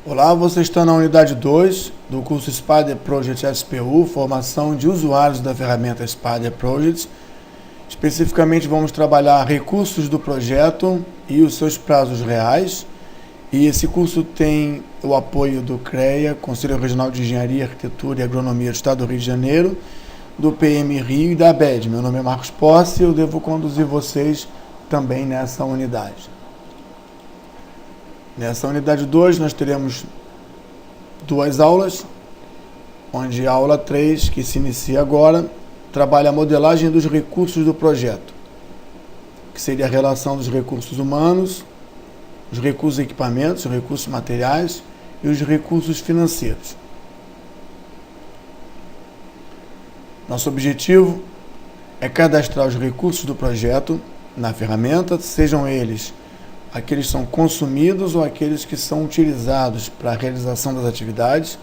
Olá, você está na unidade 2 do curso Spider Project SPU, formação de usuários da ferramenta Spider Project. Especificamente vamos trabalhar recursos do projeto e os seus prazos reais. E esse curso tem o apoio do CREA, Conselho Regional de Engenharia, Arquitetura e Agronomia do Estado do Rio de Janeiro, do PM Rio e da ABED. Meu nome é Marcos Posse e eu devo conduzir vocês também nessa unidade. Nessa unidade 2 nós teremos duas aulas, onde a aula 3, que se inicia agora, trabalha a modelagem dos recursos do projeto, que seria a relação dos recursos humanos, os recursos de equipamentos, os recursos materiais e os recursos financeiros. Nosso objetivo é cadastrar os recursos do projeto na ferramenta, sejam eles aqueles que são consumidos ou aqueles que são utilizados para a realização das atividades.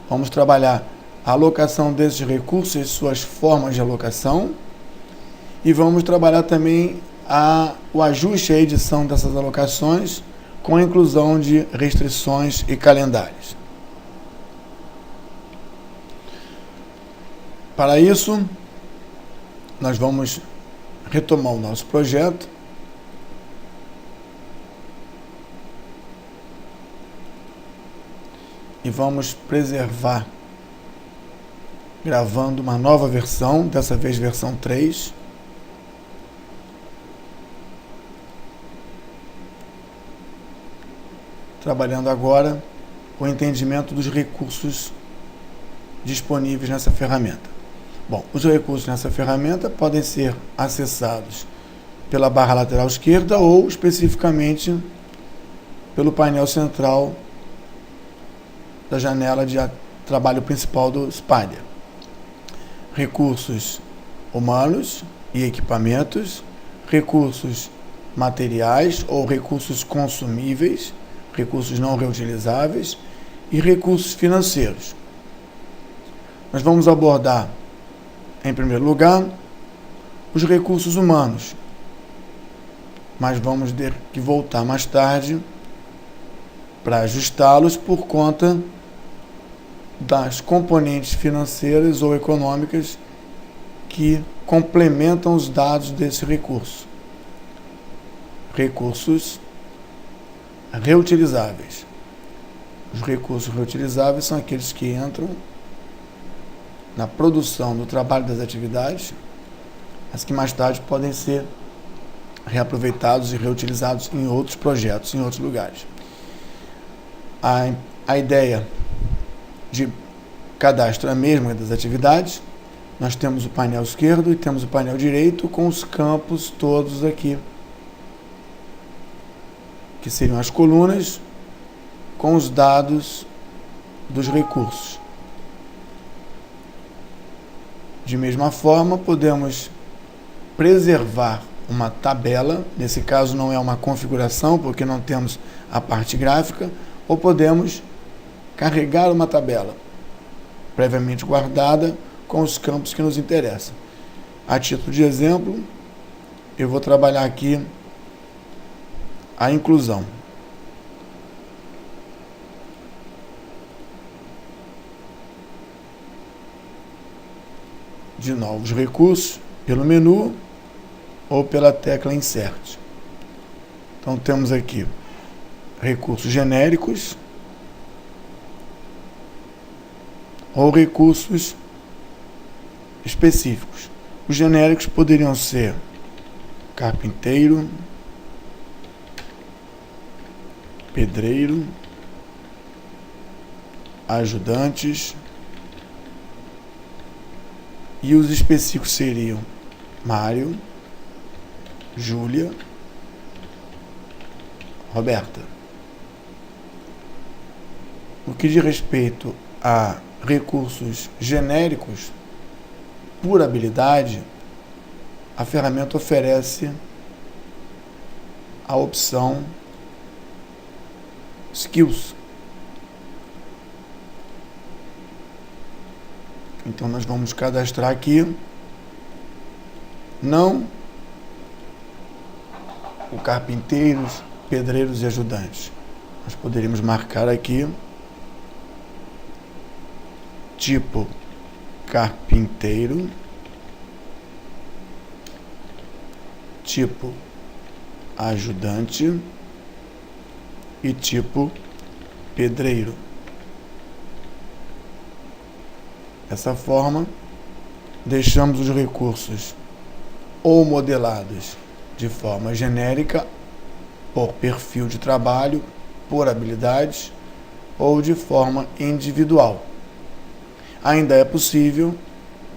Vamos trabalhar a alocação desses recursos e suas formas de alocação. E vamos trabalhar também o ajuste e a edição dessas alocações com a inclusão de restrições e calendários. Para isso, nós vamos retomar o nosso projeto. E vamos preservar, gravando uma nova versão, dessa vez versão 3. Trabalhando agora o entendimento dos recursos disponíveis nessa ferramenta. Bom, os recursos nessa ferramenta podem ser acessados pela barra lateral esquerda ou especificamente pelo painel central da janela de trabalho principal do Spider. Recursos humanos e equipamentos, recursos materiais ou recursos consumíveis, recursos não reutilizáveis e recursos financeiros. Nós vamos abordar, em primeiro lugar, os recursos humanos, mas vamos ter que voltar mais tarde para ajustá-los por conta das componentes financeiras ou econômicas que complementam os dados desse recurso. Recursos reutilizáveis. Os recursos reutilizáveis são aqueles que entram na produção do trabalho das atividades, mas que mais tarde podem ser reaproveitados e reutilizados em outros projetos, em outros lugares. A ideia de cadastro é a mesma das atividades. Nós temos o painel esquerdo e temos o painel direito com os campos todos aqui, que seriam as colunas com os dados dos recursos. De mesma forma, podemos preservar uma tabela, nesse caso não é uma configuração, porque não temos a parte gráfica, ou podemos carregar uma tabela previamente guardada com os campos que nos interessam. A título de exemplo, eu vou trabalhar aqui a inclusão. De novos recursos pelo menu ou pela tecla Insert. Então temos aqui recursos genéricos ou recursos específicos. Os genéricos poderiam ser carpinteiro, pedreiro, ajudantes, e os específicos seriam Mário, Júlia, Roberta. No que diz respeito a recursos genéricos, por habilidade, a ferramenta oferece a opção Skills. Então nós vamos cadastrar aqui, não o carpinteiros, pedreiros e ajudantes, Nós poderíamos marcar aqui tipo carpinteiro, tipo ajudante e tipo pedreiro. Dessa forma, deixamos os recursos ou modelados de forma genérica, por perfil de trabalho, por habilidades, ou de forma individual. Ainda é possível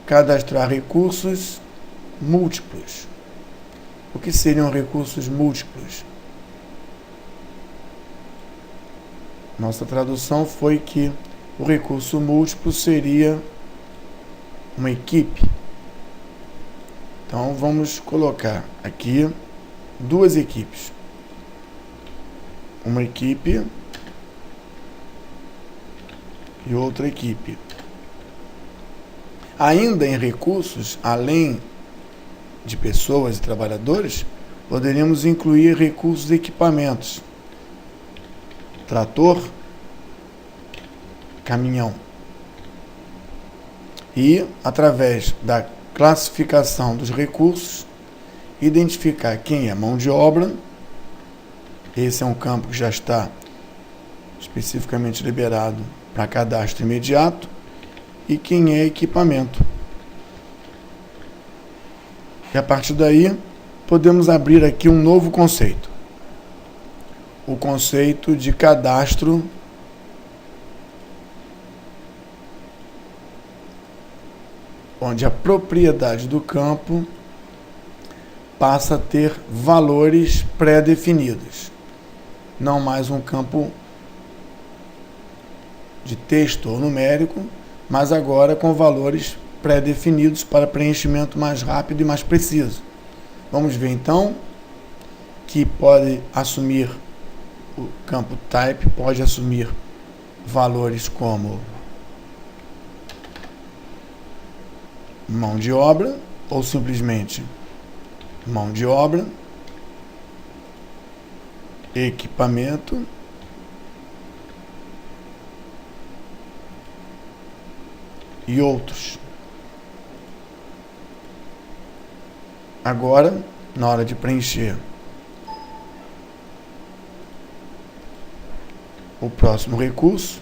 cadastrar recursos múltiplos. O que seriam recursos múltiplos? Nossa tradução foi que o recurso múltiplo seria uma equipe. Então vamos colocar aqui duas equipes. Uma equipe e outra equipe. Ainda em recursos, além de pessoas e trabalhadores, poderíamos incluir recursos de equipamentos. Trator, caminhão. E, através da classificação dos recursos, identificar quem é mão de obra. Esse é um campo que já está especificamente liberado para cadastro imediato. E quem é equipamento. E a partir daí, podemos abrir aqui um novo conceito. O conceito de cadastro onde a propriedade do campo passa a ter valores pré-definidos. Não mais um campo de texto ou numérico, mas agora com valores pré-definidos para preenchimento mais rápido e mais preciso. Vamos ver então que pode assumir o campo type, pode assumir valores como mão de obra ou simplesmente mão de obra, equipamento, e outros. Agora, na hora de preencher o próximo recurso,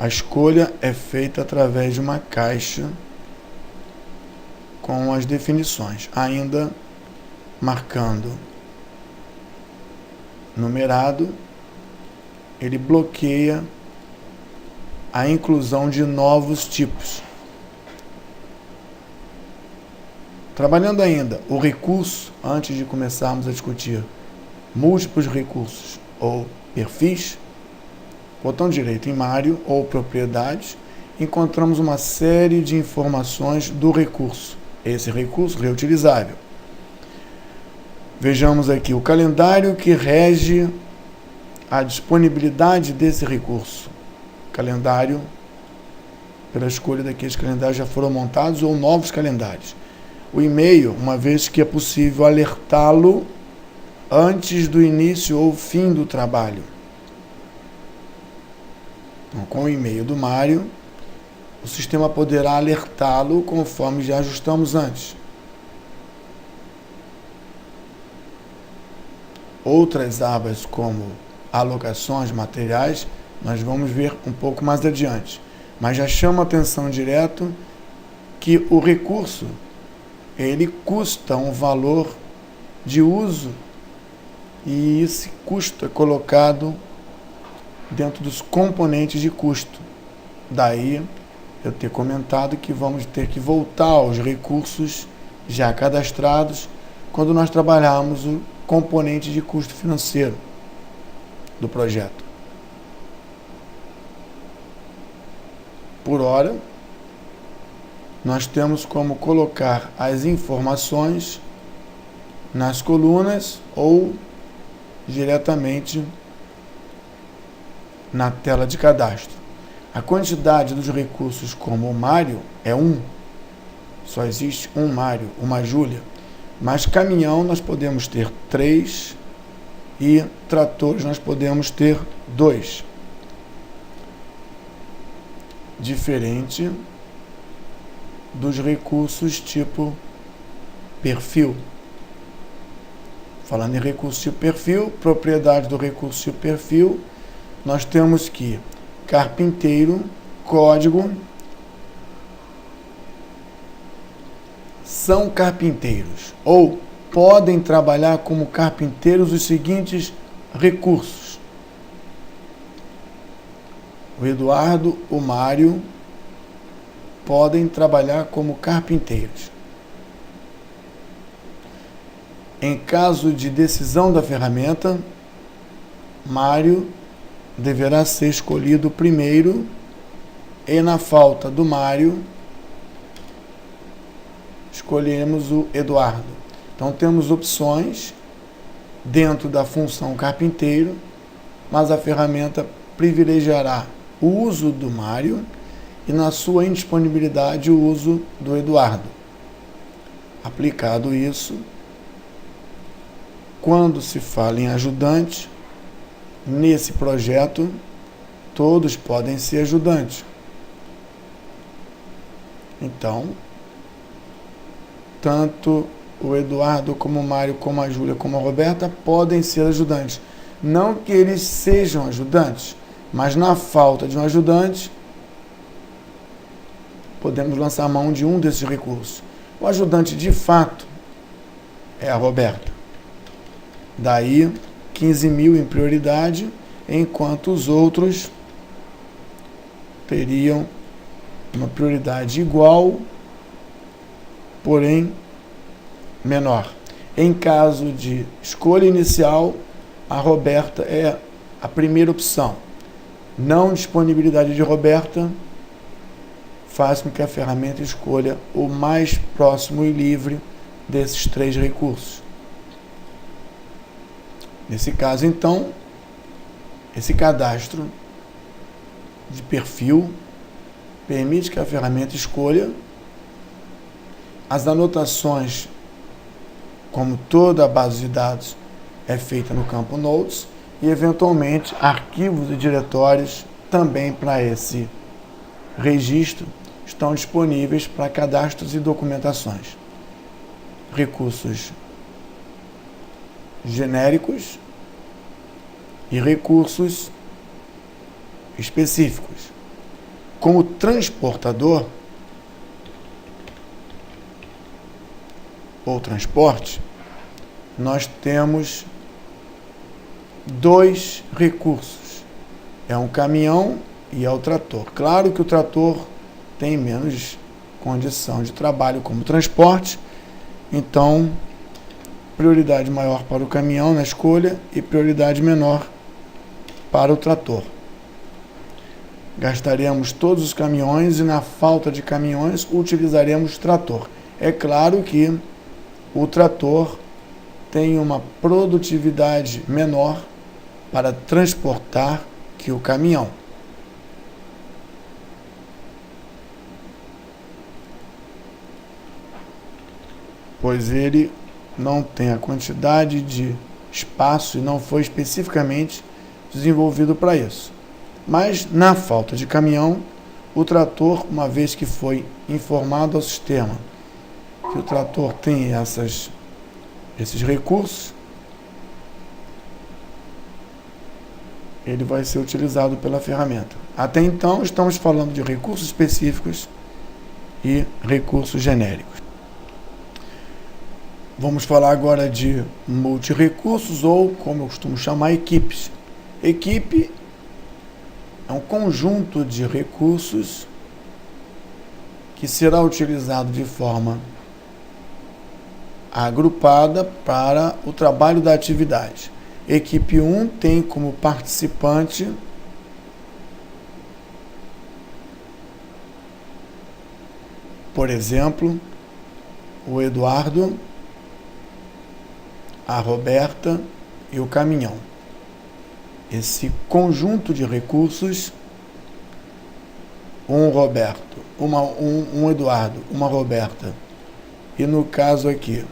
a escolha é feita através de uma caixa com as definições, ainda marcando numerado, ele bloqueia a inclusão de novos tipos. Trabalhando ainda o recurso, antes de começarmos a discutir múltiplos recursos ou perfis, botão direito em Mário ou propriedades, encontramos uma série de informações do recurso. Esse recurso reutilizável. Vejamos aqui o calendário que rege a disponibilidade desse recurso. Calendário, pela escolha daqueles calendários já foram montados ou novos calendários. O e-mail, uma vez que é possível alertá-lo antes do início ou fim do trabalho. Então, com o e-mail do Mário, o sistema poderá alertá-lo conforme já ajustamos antes. Outras abas, como alocações, materiais, nós vamos ver um pouco mais adiante. Mas já chama a atenção direto que o recurso, ele custa um valor de uso e esse custo é colocado dentro dos componentes de custo. Daí eu ter comentado que vamos ter que voltar aos recursos já cadastrados quando nós trabalharmos o componente de custo financeiro do projeto. Por hora, nós temos como colocar as informações nas colunas ou diretamente na tela de cadastro. A quantidade dos recursos como o Mário é 1. Só existe um Mário, uma Júlia. Mas caminhão nós podemos ter 3 e tratores nós podemos ter 2. Diferente dos recursos tipo perfil. Falando em recurso tipo perfil, propriedade do recurso tipo perfil, nós temos que carpinteiro, código, são carpinteiros ou podem trabalhar como carpinteiros os seguintes recursos: o Eduardo, o Mário podem trabalhar como carpinteiros. Em caso de decisão da ferramenta, Mário deverá ser escolhido primeiro e, na falta do Mário, escolhemos o Eduardo. Então temos opções dentro da função carpinteiro, mas a ferramenta privilegiará o uso do Mário e, na sua indisponibilidade, o uso do Eduardo. Aplicado isso, quando se fala em ajudante, nesse projeto, todos podem ser ajudantes. Então, tanto o Eduardo, como o Mário, como a Júlia, como a Roberta podem ser ajudantes. Não que eles sejam ajudantes, mas na falta de um ajudante, podemos lançar mão de um desses recursos. O ajudante, de fato, é a Roberta. Daí, 15.000 em prioridade, enquanto os outros teriam uma prioridade igual, porém menor. Em caso de escolha inicial, a Roberta é a primeira opção. Não disponibilidade de Roberta faz com que a ferramenta escolha o mais próximo e livre desses 3 recursos. Nesse caso, então, esse cadastro de perfil permite que a ferramenta escolha as anotações, como toda a base de dados é feita no campo Notes, e eventualmente arquivos e diretórios também para esse registro estão disponíveis para cadastros e documentações. Recursos genéricos e recursos específicos. Como transportador ou transporte, nós temos 2 recursos. É um caminhão e é o trator. Claro que o trator tem menos condição de trabalho como transporte, então prioridade maior para o caminhão na escolha e prioridade menor para o trator. Gastaremos todos os caminhões e, na falta de caminhões, utilizaremos trator. É claro que o trator tem uma produtividade menor para transportar que o caminhão. Pois ele não tem a quantidade de espaço e não foi especificamente desenvolvido para isso. Mas, na falta de caminhão, o trator, uma vez que foi informado ao sistema que o trator tem esses recursos, ele vai ser utilizado pela ferramenta. Até então, estamos falando de recursos específicos e recursos genéricos. Vamos falar agora de multirecursos, ou, como eu costumo chamar, equipes. Equipe é um conjunto de recursos que será utilizado de forma agrupada para o trabalho da atividade. Equipe 1 tem como participante por exemplo, o Eduardo, a Roberta e o caminhão. Esse conjunto de recursos, um Eduardo, uma Roberta, e no caso aqui,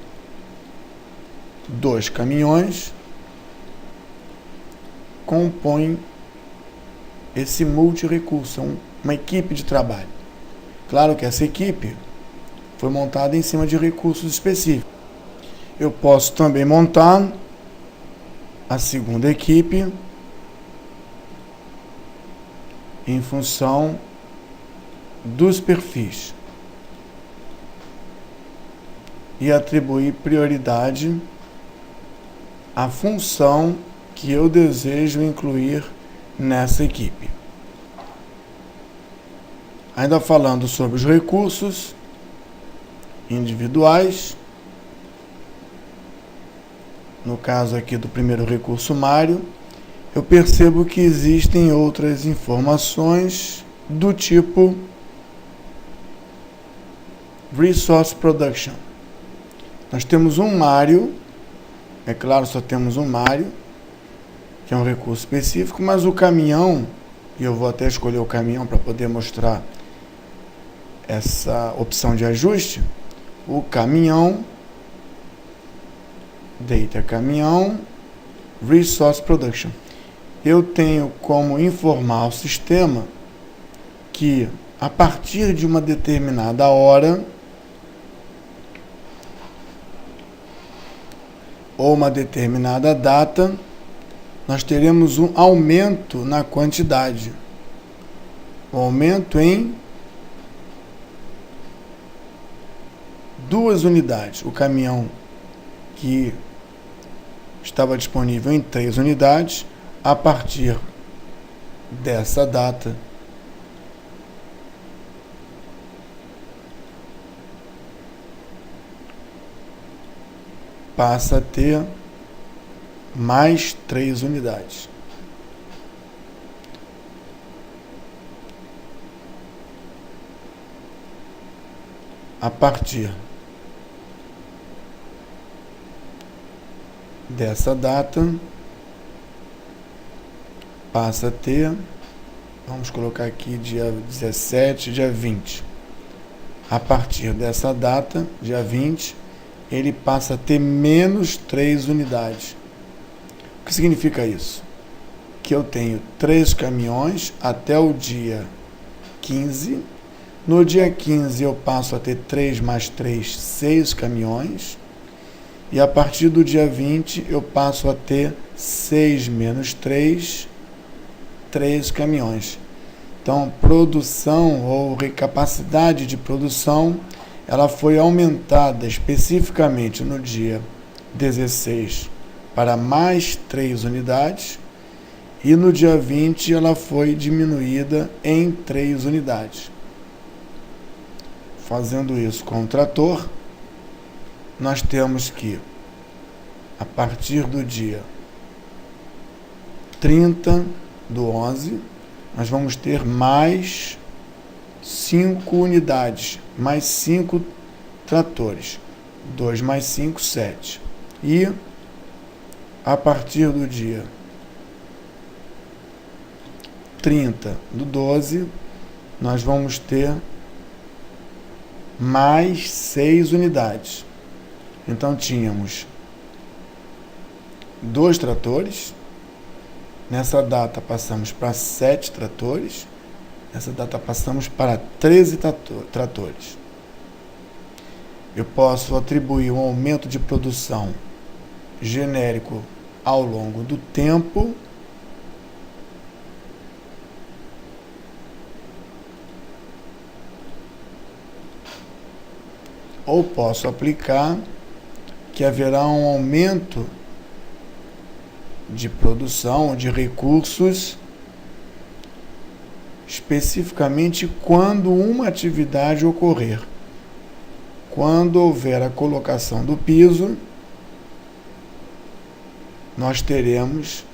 2 caminhões compõem esse multi-recurso, uma equipe de trabalho. Claro que essa equipe foi montada em cima de recursos específicos. Eu posso também montar a segunda equipe em função dos perfis e atribuir prioridade à função que eu desejo incluir nessa equipe. Ainda falando sobre os recursos individuais, no caso aqui do primeiro recurso Mário, eu percebo que existem outras informações do tipo Resource Production. Nós temos um Mário, é claro, só temos um Mário, que é um recurso específico, mas o caminhão, e eu vou até escolher o caminhão para poder mostrar essa opção de ajuste, o caminhão, Data Caminhão, Resource Production. Eu tenho como informar ao sistema que a partir de uma determinada hora ou uma determinada data, nós teremos um aumento na quantidade. Um aumento em 2 unidades. O caminhão que estava disponível em 3 unidades, a partir dessa data, passa a ter mais 3 unidades. A partir dessa data, passa a ter, vamos colocar aqui dia 17, dia 20. A partir dessa data, dia 20, ele passa a ter menos 3 unidades. O que significa isso? Que eu tenho 3 caminhões até o dia 15. No dia 15 eu passo a ter 3 mais 3, 6 caminhões. E a partir do dia 20 eu passo a ter 6 menos 3, 3 caminhões. Então, produção ou capacidade de produção, ela foi aumentada especificamente no dia 16 para mais 3 unidades e no dia 20 ela foi diminuída em 3 unidades. Fazendo isso com o trator, nós temos que, a partir do dia 30 do 11, nós vamos ter mais 5 unidades, mais 5 tratores. 2 mais 5, 7. E, a partir do dia 30 do 12, nós vamos ter mais 6 unidades. Então, tínhamos 2 tratores. Nessa data, passamos para 7 tratores. Nessa data, passamos para 13 tratores. Eu posso atribuir um aumento de produção genérico ao longo do tempo. Ou posso aplicar que haverá um aumento de produção de recursos especificamente quando uma atividade ocorrer. Quando houver a colocação do piso, nós teremos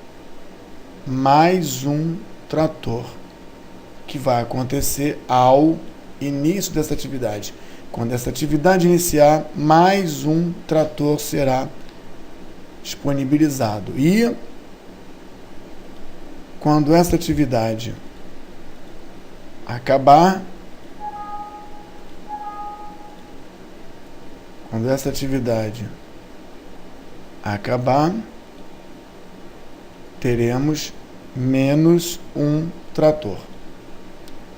mais um trator que vai acontecer ao início dessa atividade. Quando essa atividade iniciar, mais um trator será disponibilizado. E quando essa atividade acabar, acabar, teremos menos um trator.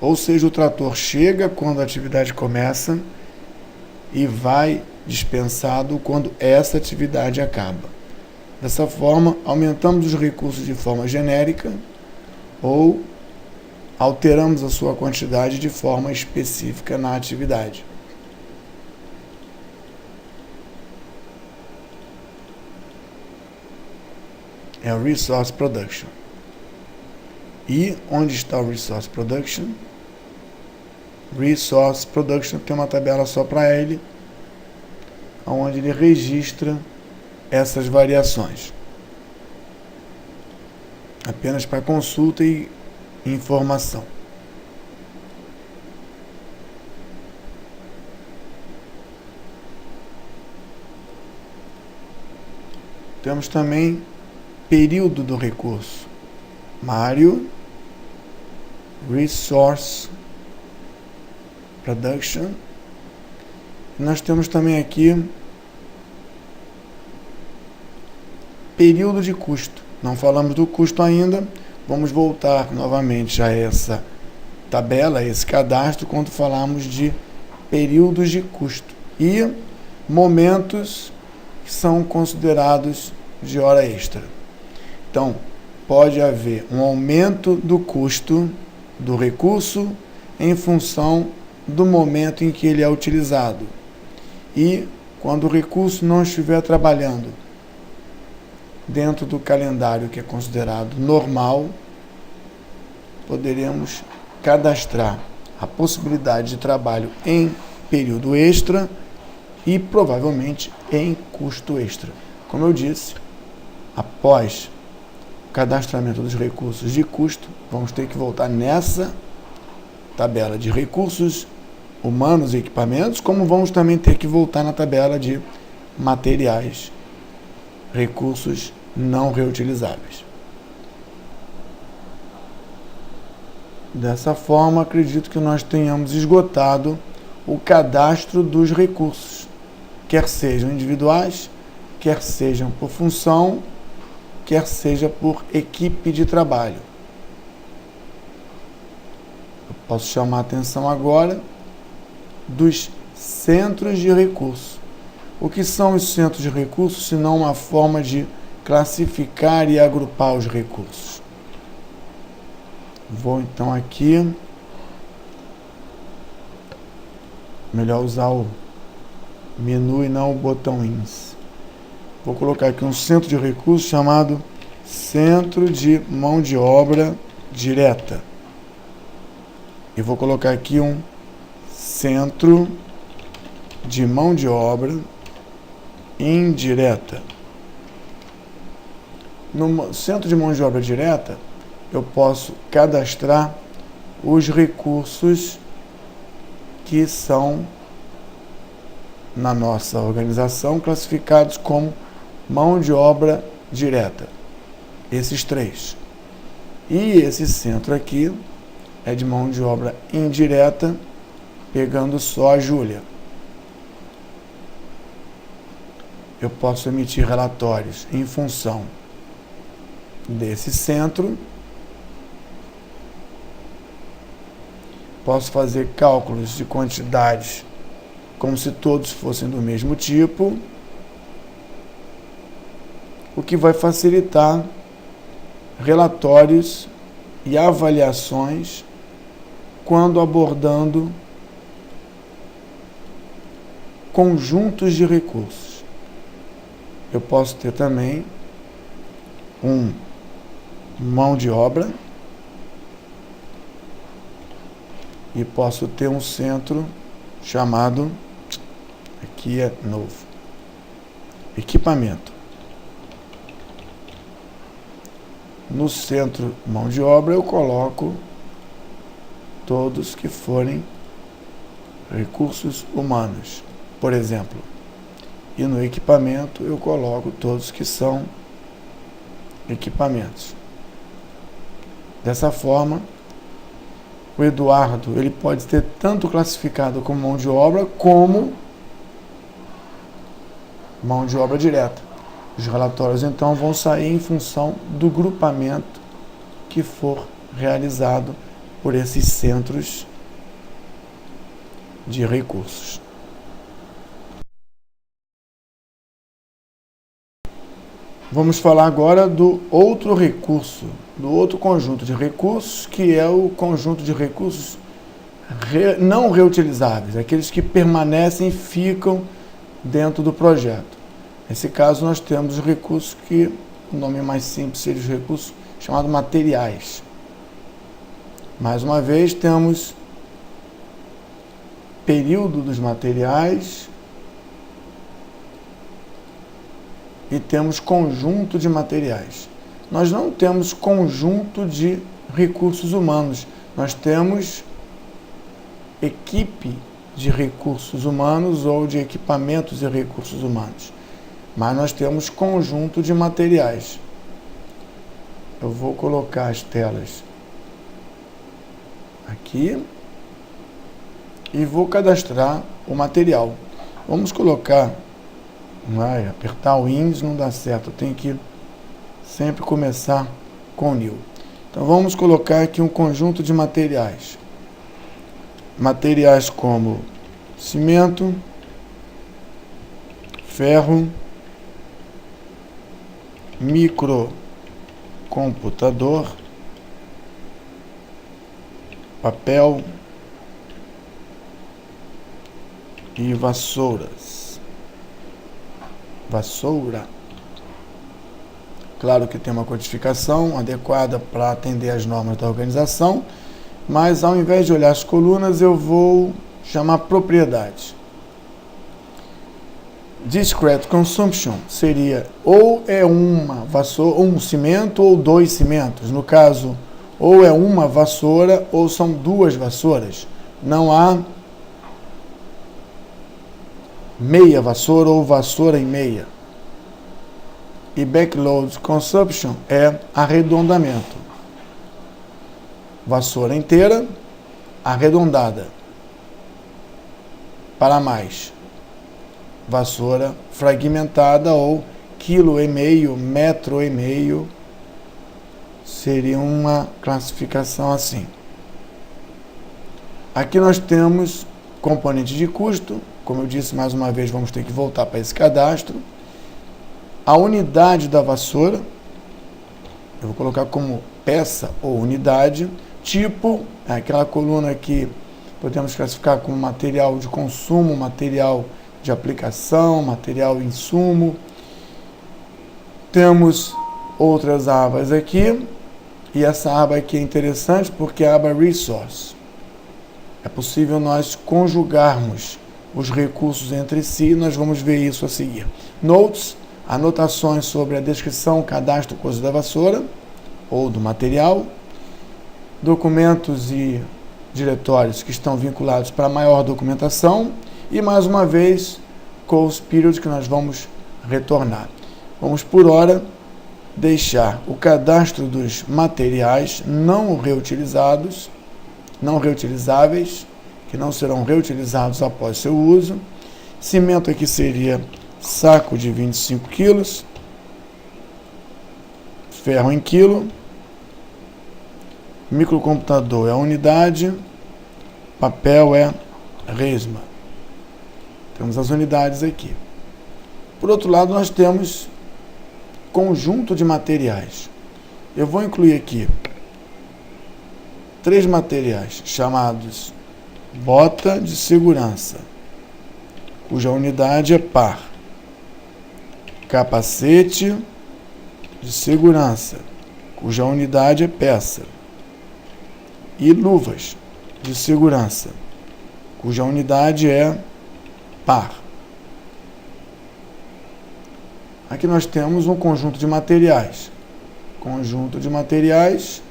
Ou seja, o trator chega quando a atividade começa e vai dispensado quando essa atividade acaba. Dessa forma, aumentamos os recursos de forma genérica ou alteramos a sua quantidade de forma específica na atividade. É o Resource Production. E onde está o Resource Production? Resource Production tem uma tabela só para ele, onde ele registra essas variações. Apenas para consulta e informação. Temos também período do recurso. Mario Resource Production. Nós temos também aqui período de custo. Não falamos do custo ainda. Vamos voltar novamente a essa tabela, a esse cadastro, quando falarmos de períodos de custo e momentos que são considerados de hora extra. Então, pode haver um aumento do custo do recurso em função do momento em que ele é utilizado. E quando o recurso não estiver trabalhando dentro do calendário que é considerado normal, poderemos cadastrar a possibilidade de trabalho em período extra e provavelmente em custo extra. Como eu disse, após o cadastramento dos recursos de custo, vamos ter que voltar nessa tabela de recursos humanos e equipamentos, como vamos também ter que voltar na tabela de materiais, recursos não reutilizáveis. Dessa forma, acredito que nós tenhamos esgotado o cadastro dos recursos, quer sejam individuais, quer sejam por função, quer seja por equipe de trabalho. Eu posso chamar a atenção agora dos centros de recursos. O que são os centros de recursos, senão uma forma de classificar e agrupar os recursos? Vou então aqui, melhor usar o menu e não o botão ins. Vou colocar aqui um centro de recursos chamado Centro de Mão de Obra Direta. E vou colocar aqui um Centro de Mão de Obra Indireta. No Centro de Mão de Obra Direta, eu posso cadastrar os recursos que são, na nossa organização, classificados como mão de obra direta. Esses três. E esse centro aqui é de mão de obra indireta, pegando só a Júlia. Eu posso emitir relatórios em função desse centro. Posso fazer cálculos de quantidades como se todos fossem do mesmo tipo, o que vai facilitar relatórios e avaliações quando abordando conjuntos de recursos. Eu posso ter também mão de obra e posso ter um centro chamado, aqui é novo, equipamento. No centro mão de obra eu coloco todos que forem recursos humanos, por exemplo. E no equipamento eu coloco todos que são equipamentos. Dessa forma, o Eduardo ele pode ter tanto classificado como mão de obra como mão de obra direta. Os relatórios, então, vão sair em função do grupamento que for realizado por esses centros de recursos. Vamos falar agora do outro recurso, do outro conjunto de recursos, que é o conjunto de recursos não reutilizáveis, aqueles que permanecem e ficam dentro do projeto. Nesse caso, nós temos os recursos que, o nome mais simples seria os recursos chamados materiais. Mais uma vez, temos período dos materiais e temos conjunto de materiais. Nós não temos conjunto de recursos humanos, nós temos equipe de recursos humanos ou de equipamentos e recursos humanos. Mas nós temos conjunto de materiais. Eu vou colocar as telas aqui e vou cadastrar o material. Vamos colocar, apertar o índice não dá certo, eu tenho que sempre começar com new. Então vamos colocar aqui um conjunto de materiais. Materiais como cimento, ferro, microcomputador, papel e vassouras. Vassoura. Claro que tem uma codificação adequada para atender às normas da organização, mas ao invés de olhar as colunas, eu vou chamar propriedade. Discrete consumption seria ou é uma vassoura, um cimento ou dois cimentos. No caso, ou é uma vassoura ou são duas vassouras. Não há meia vassoura ou vassoura e meia. E backload consumption é arredondamento. Vassoura inteira, arredondada. Para mais. Vassoura fragmentada ou quilo e meio, metro e meio, seria uma classificação assim. Aqui nós temos componente de custo, como eu disse mais uma vez, vamos ter que voltar para esse cadastro. A unidade da vassoura, eu vou colocar como peça ou unidade. Tipo, é aquela coluna que podemos classificar como material de consumo, material de aplicação, material insumo. Temos outras abas aqui, e essa aba aqui é interessante porque é a aba Resource. É possível nós conjugarmos os recursos entre si, nós vamos ver isso a seguir. Notes, anotações sobre a descrição, cadastro, coisa da vassoura ou do material. Documentos e diretórios que estão vinculados para maior documentação. E, mais uma vez, Close Period, que nós vamos retornar. Vamos, por hora, deixar o cadastro dos materiais não reutilizados, não reutilizáveis, que não serão reutilizados após seu uso. Cimento aqui seria saco de 25 quilos. Ferro em quilo. Microcomputador é a unidade. Papel é resma. Temos as unidades aqui. Por outro lado, nós temos conjunto de materiais. Eu vou incluir aqui 3 materiais chamados bota de segurança, cuja unidade é par. Capacete de segurança, cuja unidade é peça. E luvas de segurança, cuja unidade é par. Aqui nós temos um conjunto de materiais. Conjunto de materiais,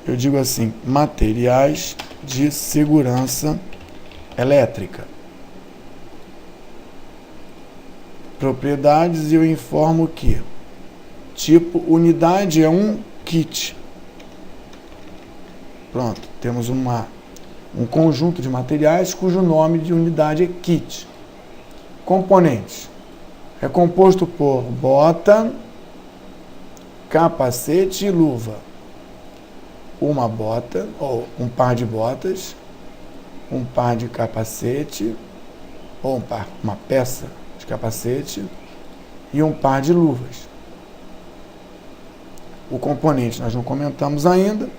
eu digo assim, materiais de segurança elétrica. Propriedades, e eu informo que tipo unidade é um kit. Pronto, temos um conjunto de materiais cujo nome de unidade é kit. Componentes. É composto por bota, capacete e luva. Uma bota, ou um par de botas, um par de capacete, ou uma peça de capacete e um par de luvas. O componente nós não comentamos ainda,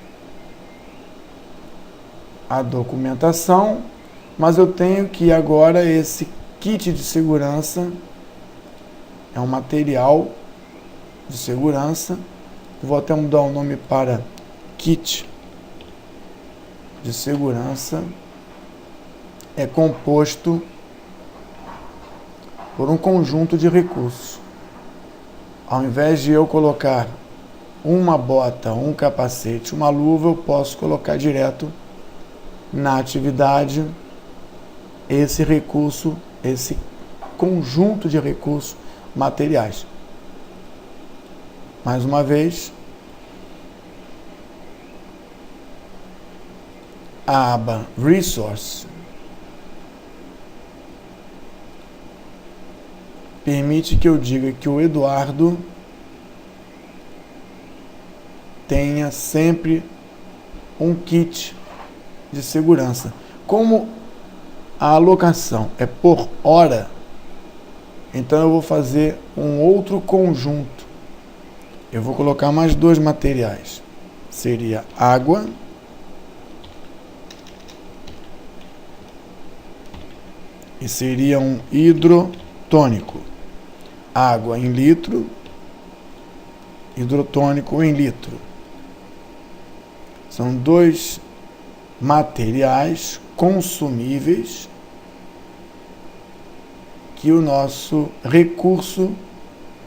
a documentação, mas eu tenho que agora esse kit de segurança é um material de segurança. Vou até mudar o nome para kit de segurança. É composto por um conjunto de recursos. Ao invés de eu colocar uma bota, um capacete, uma luva, eu posso colocar direto na atividade esse recurso, esse conjunto de recursos materiais. Mais uma vez, a aba Resource permite que eu diga que o Eduardo tenha sempre um kit de segurança. Como a alocação é por hora, então eu vou fazer um outro conjunto. Eu vou colocar mais dois materiais. Seria água e seria um hidrotônico. Água em litro, hidrotônico em litro. São dois materiais consumíveis que o nosso recurso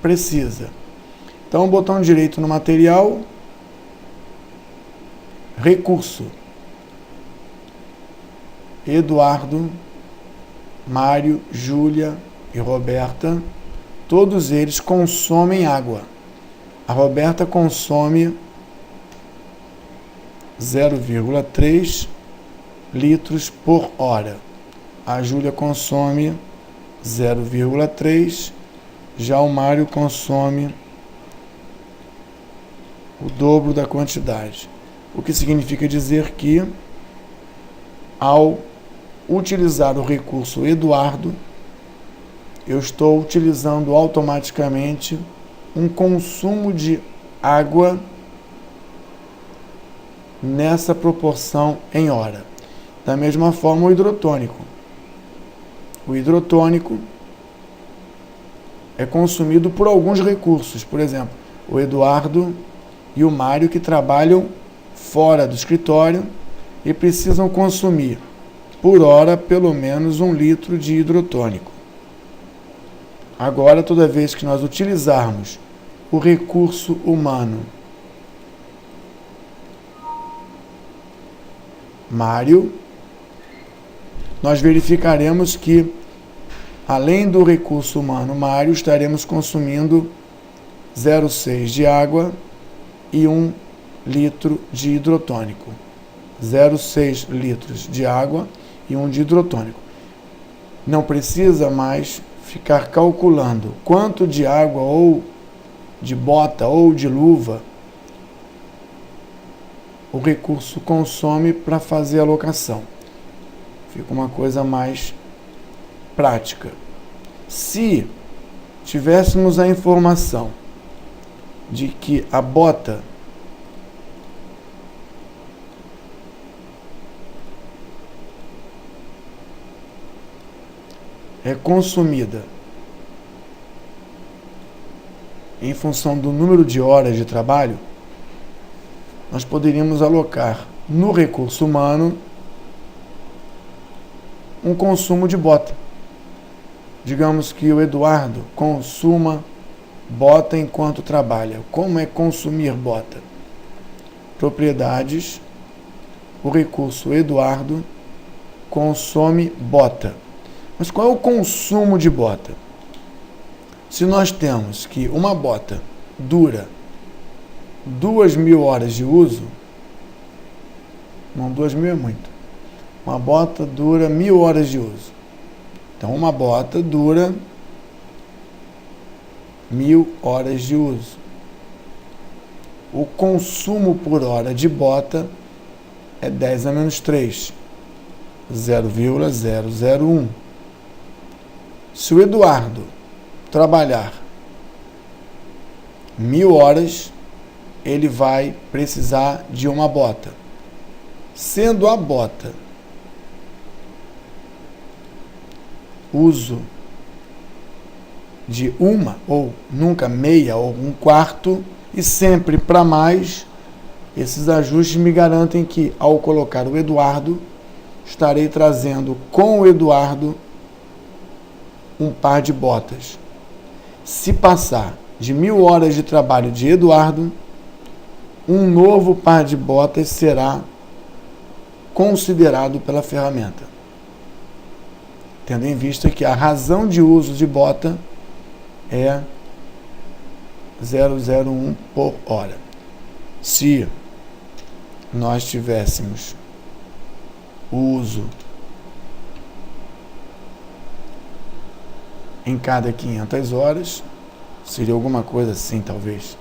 precisa. Então, botão direito no material, recurso. Eduardo, Mário, Júlia e Roberta, todos eles consomem água. A Roberta consome 0,3 litros por hora. A Júlia consome 0,3, já o Mário consome o dobro da quantidade. O que significa dizer que, ao utilizar o recurso Eduardo, eu estou utilizando automaticamente um consumo de água nessa proporção em hora. Da mesma forma, o hidrotônico. O hidrotônico é consumido por alguns recursos. Por exemplo, o Eduardo e o Mário, que trabalham fora do escritório e precisam consumir por hora pelo menos 1 litro de hidrotônico. Agora, toda vez que nós utilizarmos o recurso humano Mário, nós verificaremos que, além do recurso humano Mário, estaremos consumindo 0,6 de água e 1 litro de hidrotônico. 0,6 litros de água e 1 de hidrotônico. Não precisa mais ficar calculando quanto de água ou de bota ou de luva o recurso consome para fazer a alocação. Fica uma coisa mais prática. Se tivéssemos a informação de que a bota é consumida em função do número de horas de trabalho, nós poderíamos alocar no recurso humano um consumo de bota. Digamos que o Eduardo consuma bota enquanto trabalha. Como é consumir bota? Propriedades, o recurso Eduardo consome bota. Mas qual é o consumo de bota? Se nós temos que uma bota dura 2.000 horas de uso, não, 2.000 é muito. Uma bota dura 1.000 horas de uso. Então, uma bota dura 1.000 horas de uso. O consumo por hora de bota é 10 a menos 3, 0,001. Se o Eduardo trabalhar 1.000 horas, ele vai precisar de uma bota. Sendo a bota uso de uma, ou nunca meia, ou um quarto, e sempre para mais, esses ajustes me garantem que, ao colocar o Eduardo, estarei trazendo com o Eduardo um par de botas. Se passar de 1.000 horas de trabalho de Eduardo, um novo par de botas será considerado pela ferramenta, tendo em vista que a razão de uso de bota é 0,01 por hora. Se nós tivéssemos o uso em cada 500 horas, seria alguma coisa assim, talvez.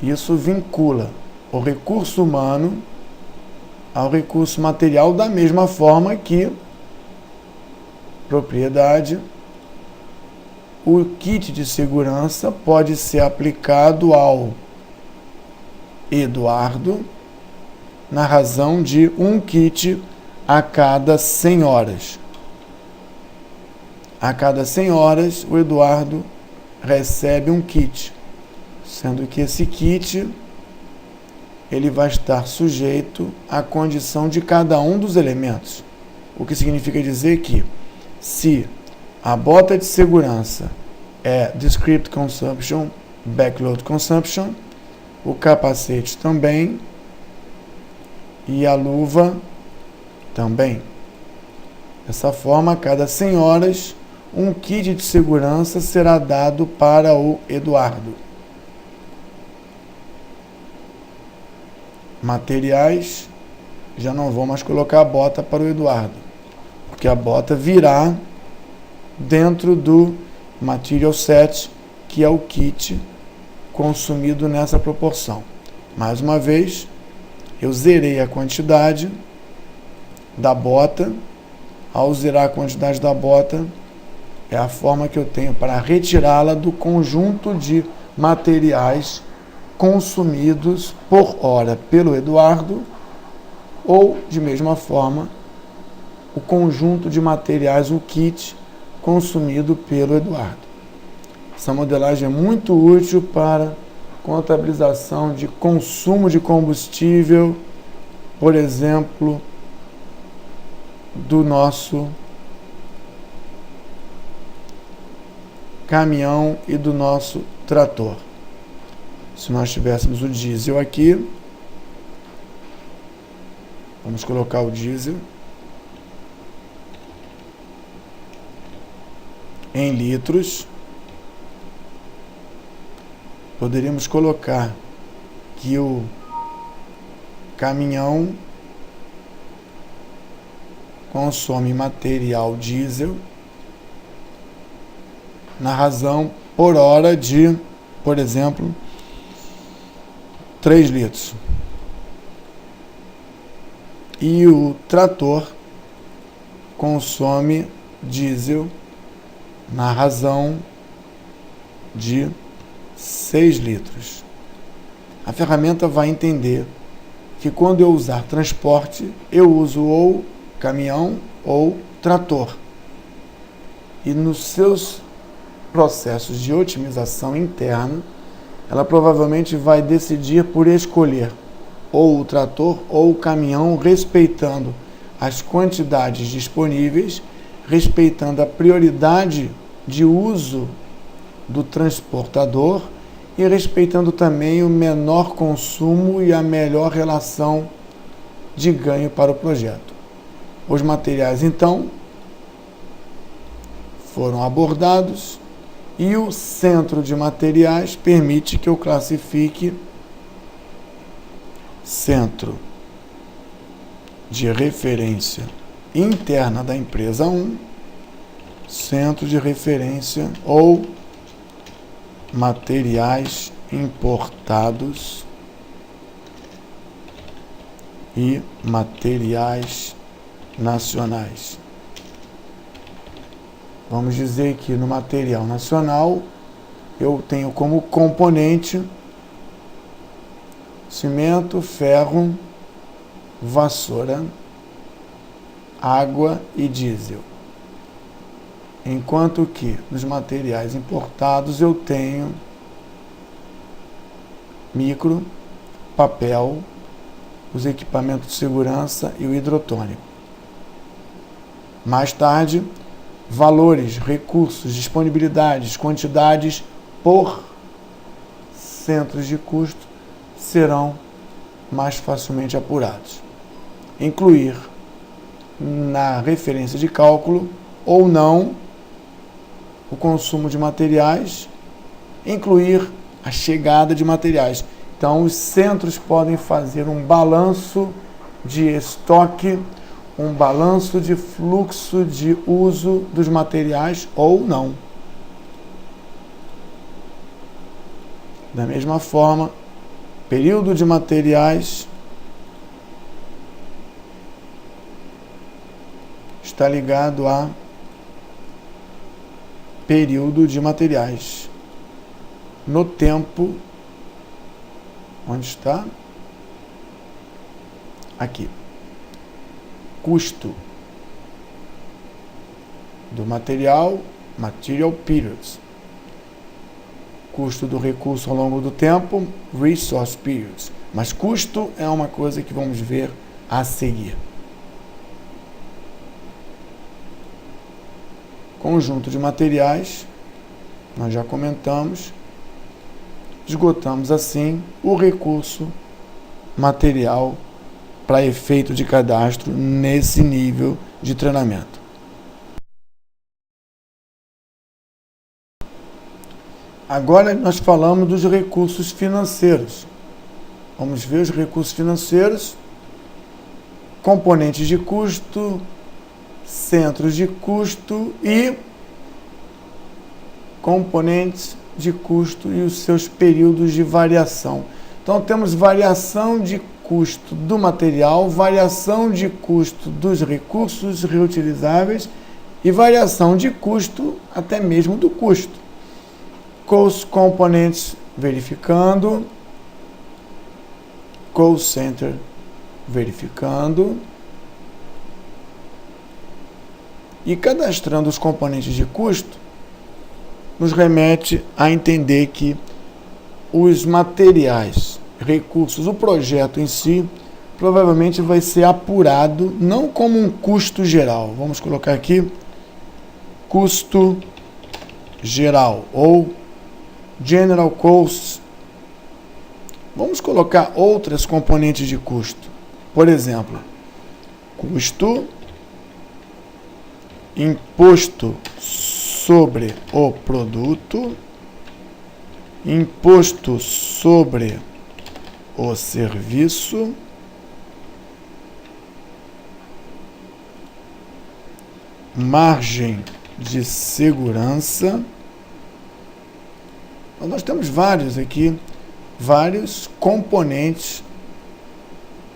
Isso vincula o recurso humano ao recurso material da mesma forma que propriedade, o kit de segurança pode ser aplicado ao Eduardo na razão de um kit a cada 100 horas. A cada 100 horas, o Eduardo recebe um kit, sendo que esse kit ele vai estar sujeito à condição de cada um dos elementos. O que significa dizer que, se a bota de segurança é Discrete Consumption, Backload Consumption, o capacete também e a luva também. Dessa forma, a cada 100 horas, um kit de segurança será dado para o Eduardo. Materiais, já não vou mais colocar a bota para o Eduardo, porque a bota virá dentro do Material Set, que é o kit consumido nessa proporção. Mais uma vez, eu zerei a quantidade da bota. Ao zerar a quantidade da bota, é a forma que eu tenho para retirá-la do conjunto de materiais consumidos por hora pelo Eduardo, ou, de mesma forma, o conjunto de materiais, o kit, consumido pelo Eduardo. Essa modelagem é muito útil para contabilização de consumo de combustível, por exemplo, do nosso caminhão e do nosso trator. Se nós tivéssemos o diesel aqui, vamos colocar o diesel em litros. Poderíamos colocar que o caminhão consome material diesel na razão por hora de, por exemplo, 3 litros. E o trator consome diesel na razão de 6 litros. A ferramenta vai entender que quando eu usar transporte, eu uso ou caminhão ou trator. E nos seus processos de otimização interna, ela provavelmente vai decidir por escolher ou o trator ou o caminhão, respeitando as quantidades disponíveis, respeitando a prioridade de uso do transportador e respeitando também o menor consumo e a melhor relação de ganho para o projeto. Os materiais, então, foram abordados e o centro de materiais permite que eu classifique centro de referência interna da empresa 1, centro de referência ou materiais importados e materiais nacionais. Vamos dizer que no material nacional eu tenho como componente cimento, ferro, vassoura, água e diesel. Enquanto que nos materiais importados eu tenho micro, papel, os equipamentos de segurança e o hidrotônico. Mais tarde, valores, recursos, disponibilidades, quantidades por centros de custo serão mais facilmente apurados. Incluir na referência de cálculo ou não o consumo de materiais, incluir a chegada de materiais. Então, os centros podem fazer um balanço de estoque, um balanço de fluxo de uso dos materiais ou não. Da mesma forma, período de materiais está ligado a período de materiais. No tempo, onde está? Aqui. Custo do material, material periods. Custo do recurso ao longo do tempo, resource periods. Mas custo é uma coisa que vamos ver a seguir. Conjunto de materiais, nós já comentamos, esgotamos assim o recurso material para efeito de cadastro nesse nível de treinamento. Agora nós falamos dos recursos financeiros. Vamos ver os recursos financeiros, componentes de custo, centros de custo e componentes de custo e os seus períodos de variação. Então temos variação de custo do material, variação de custo dos recursos reutilizáveis e variação de custo até mesmo do custo. Cost components verificando, cost center verificando e cadastrando os componentes de custo nos remete a entender que os materiais, recursos, o projeto em si, provavelmente vai ser apurado não como um custo geral. Vamos colocar aqui custo geral ou general cost. Vamos colocar outras componentes de custo. Por exemplo, custo, imposto sobre o produto, imposto sobre o serviço, margem de segurança. Nós temos vários aqui, vários componentes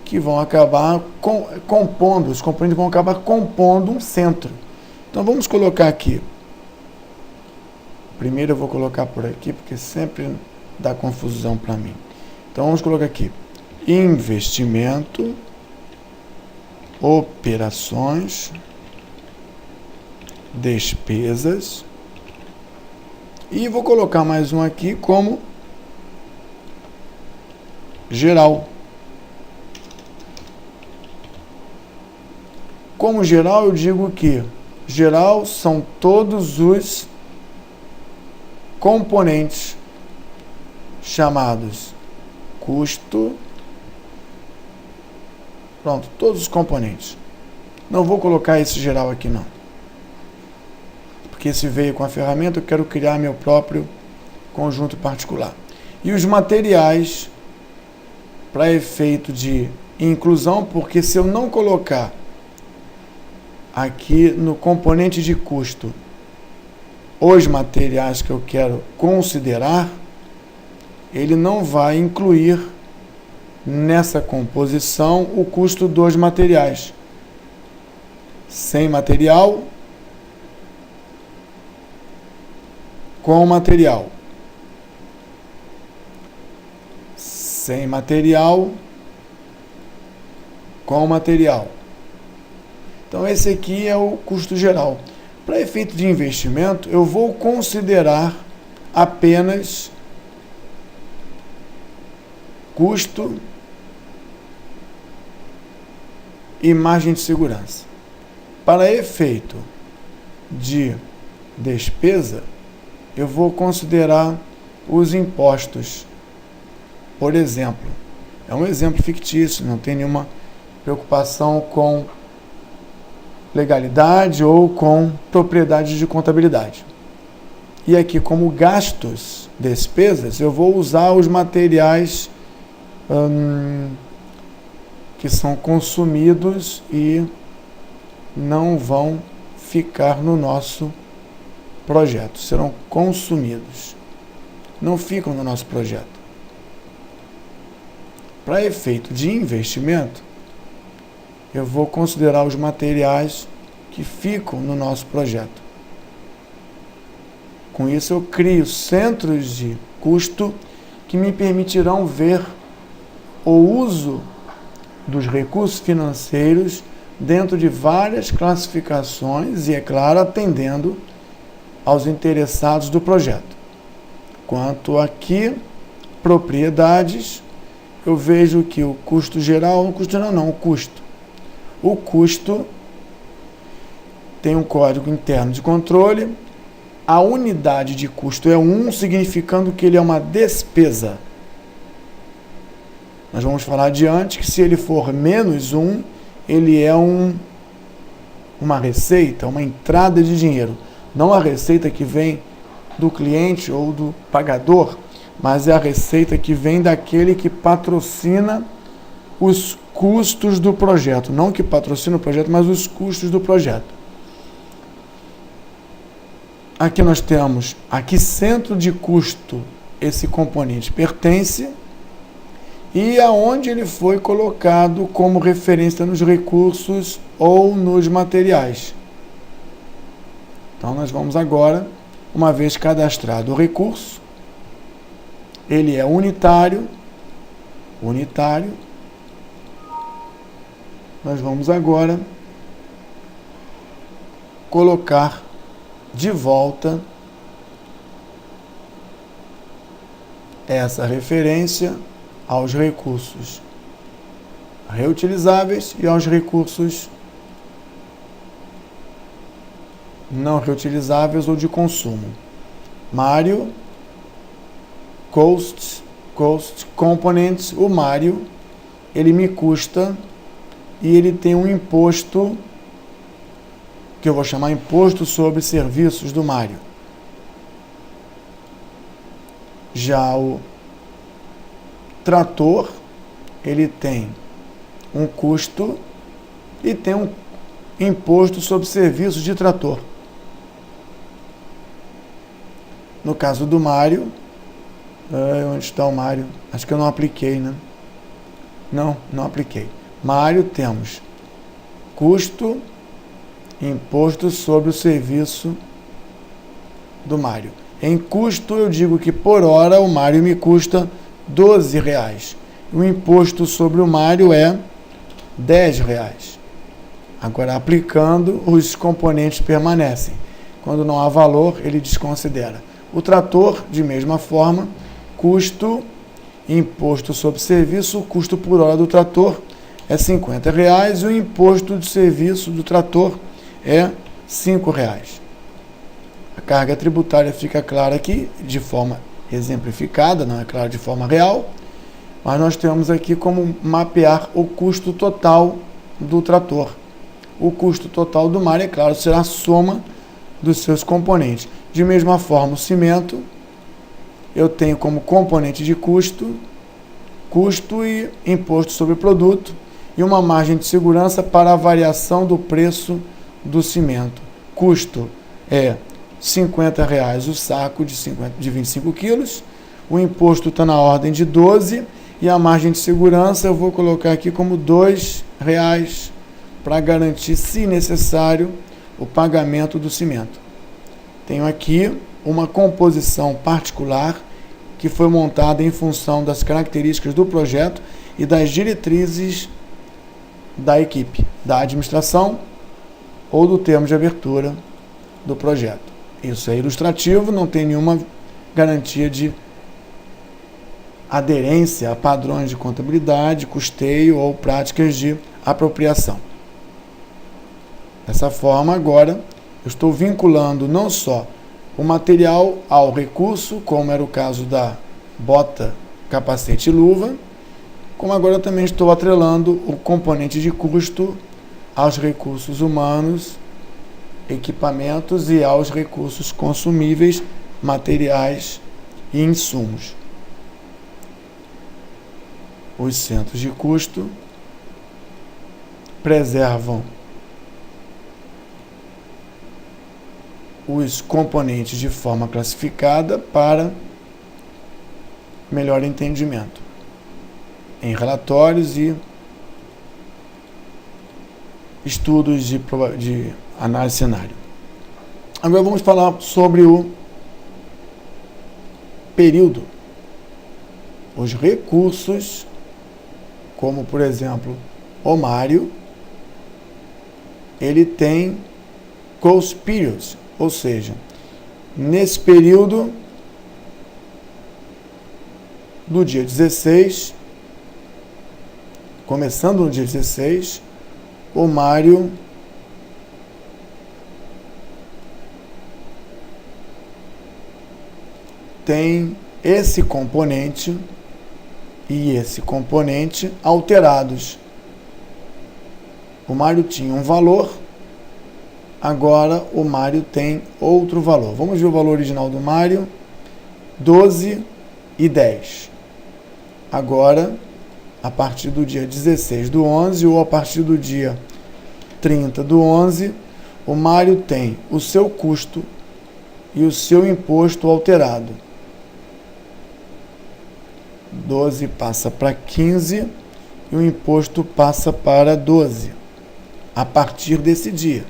que vão acabar compondo, os componentes vão acabar compondo um centro. Então vamos colocar aqui. Primeiro eu vou colocar por aqui, porque sempre dá confusão para mim. Então vamos colocar aqui, investimento, operações, despesas, e vou colocar mais um aqui como geral. Como geral, eu digo que geral são todos os componentes chamados custo. Pronto, todos os componentes. Não vou colocar esse geral aqui não. Porque esse veio com a ferramenta, eu quero criar meu próprio conjunto particular. E os materiais para efeito de inclusão, porque se eu não colocar aqui no componente de custo os materiais que eu quero considerar, ele não vai incluir nessa composição o custo dos materiais. Sem material, com material. Sem material, com material. Então esse aqui é o custo geral. Para efeito de investimento, eu vou considerar apenas custo e margem de segurança. Para efeito de despesa, eu vou considerar os impostos. Por exemplo, é um exemplo fictício, não tem nenhuma preocupação com legalidade ou com propriedade de contabilidade. E aqui, como gastos, despesas, eu vou usar os materiais que são consumidos e não vão ficar no nosso projeto, serão consumidos, não ficam no nosso projeto. Para efeito de investimento, eu vou considerar os materiais que ficam no nosso projeto. Com isso, eu crio centros de custo que me permitirão ver o uso dos recursos financeiros dentro de várias classificações e, é claro, atendendo aos interessados do projeto. Quanto aqui, propriedades, eu vejo que o custo geral, o custo tem um código interno de controle, a unidade de custo é 1, significando que ele é uma despesa. Nós vamos falar adiante que se ele for menos 1, ele é uma receita, uma entrada de dinheiro. Não a receita que vem do cliente ou do pagador, mas é a receita que vem daquele que patrocina os custos do projeto. Não que patrocina o projeto, mas os custos do projeto. Aqui nós temos, aqui centro de custo, esse componente pertence e aonde ele foi colocado como referência nos recursos ou nos materiais. Então nós vamos agora, uma vez cadastrado o recurso, ele é unitário, nós vamos agora colocar de volta essa referência aos recursos reutilizáveis e aos recursos não reutilizáveis ou de consumo. Mário, Cost Components, o Mário, ele me custa e ele tem um imposto que eu vou chamar imposto sobre serviços do Mário. Já o trator, ele tem um custo e tem um imposto sobre serviços de trator. No caso do Mário, onde está o Mário? Acho que eu não apliquei, né? Não apliquei. Mário, temos custo, imposto sobre o serviço do Mário. Em custo, eu digo que por hora o Mário me custa R$12. O imposto sobre o Mário é R$10. Agora, aplicando, os componentes permanecem. Quando não há valor, ele desconsidera. O trator, de mesma forma, custo, imposto sobre serviço, o custo por hora do trator é R$50 e o imposto de serviço do trator é R$5. A carga tributária fica clara aqui, de forma exemplificada, não é claro de forma real, mas nós temos aqui como mapear o custo total do trator. O custo total do Mário, é claro, será a soma dos seus componentes. De mesma forma, o cimento, eu tenho como componente de custo e imposto sobre o produto, e uma margem de segurança para a variação do preço do cimento. Custo é R$ 50 o saco de 25 quilos, o imposto está na ordem de 12 e a margem de segurança eu vou colocar aqui como R$ 2 para garantir, se necessário, o pagamento do cimento. Tenho aqui uma composição particular que foi montada em função das características do projeto e das diretrizes da equipe, da administração ou do termo de abertura do projeto. Isso é ilustrativo, não tem nenhuma garantia de aderência a padrões de contabilidade, custeio ou práticas de apropriação. Dessa forma, agora, eu estou vinculando não só o material ao recurso, como era o caso da bota, capacete e luva, como agora eu também estou atrelando o componente de custo aos recursos humanos, equipamentos e aos recursos consumíveis, materiais e insumos. Os centros de custo preservam os componentes de forma classificada para melhor entendimento em relatórios e estudos de análise de cenário. Agora vamos falar sobre o período. Os recursos, como por exemplo o Mário, ele tem cost periods, ou seja, nesse período do dia 16, começando no dia 16, o Mário tem esse componente e esse componente alterados. O Mário tinha um valor, agora o Mário tem outro valor. Vamos ver o valor original do Mário, 12 e 10. Agora, a partir do dia 16 do 11 ou a partir do dia 30 do 11, o Mário tem o seu custo e o seu imposto alterado. 12 passa para 15 e o imposto passa para 12 a partir desse dia.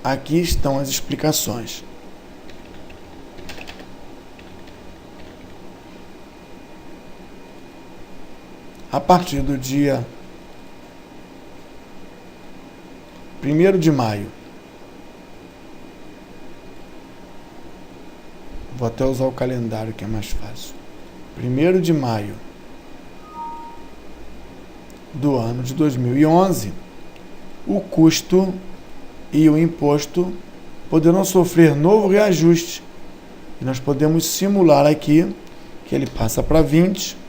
Aqui estão as explicações. A partir do dia 1º de maio, vou até usar o calendário que é mais fácil. 1º de maio do ano de 2011, o custo e o imposto poderão sofrer novo reajuste. E nós podemos simular aqui que ele passa para 20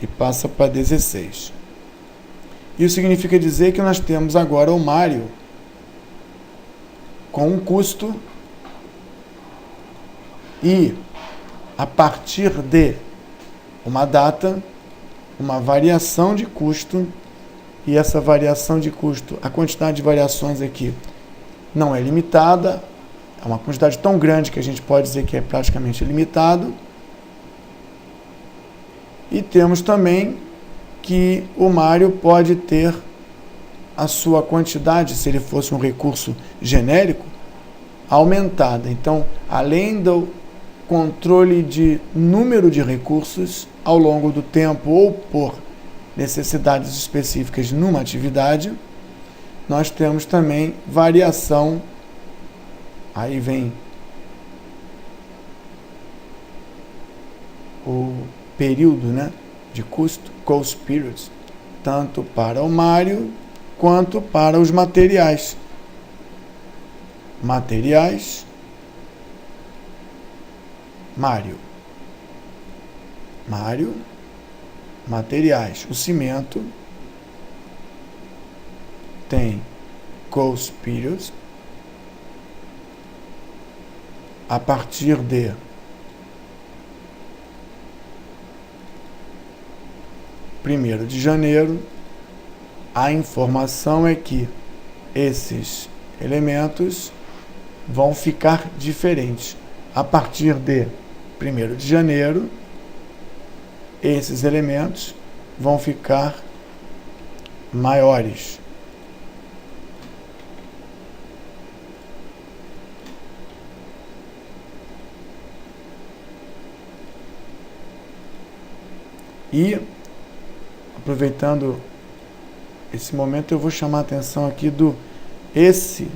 e passa para 16. Isso significa dizer que nós temos agora o Mário com um custo e, a partir de uma data, uma variação de custo, e essa variação de custo, a quantidade de variações aqui não é limitada, é uma quantidade tão grande que a gente pode dizer que é praticamente ilimitado. E temos também que o Mário pode ter a sua quantidade, se ele fosse um recurso genérico, aumentada. Então, além do controle de número de recursos ao longo do tempo ou por necessidades específicas numa atividade, nós temos também variação, aí vem o período, né, de custo, cost periods, tanto para o Mário quanto para os materiais. Materiais, Mário, materiais. O cimento tem cost periods a partir de 1º de janeiro. A informação é que esses elementos vão ficar diferentes. A partir de 1º de janeiro, esses elementos vão ficar maiores. E, aproveitando esse momento, eu vou chamar a atenção aqui esse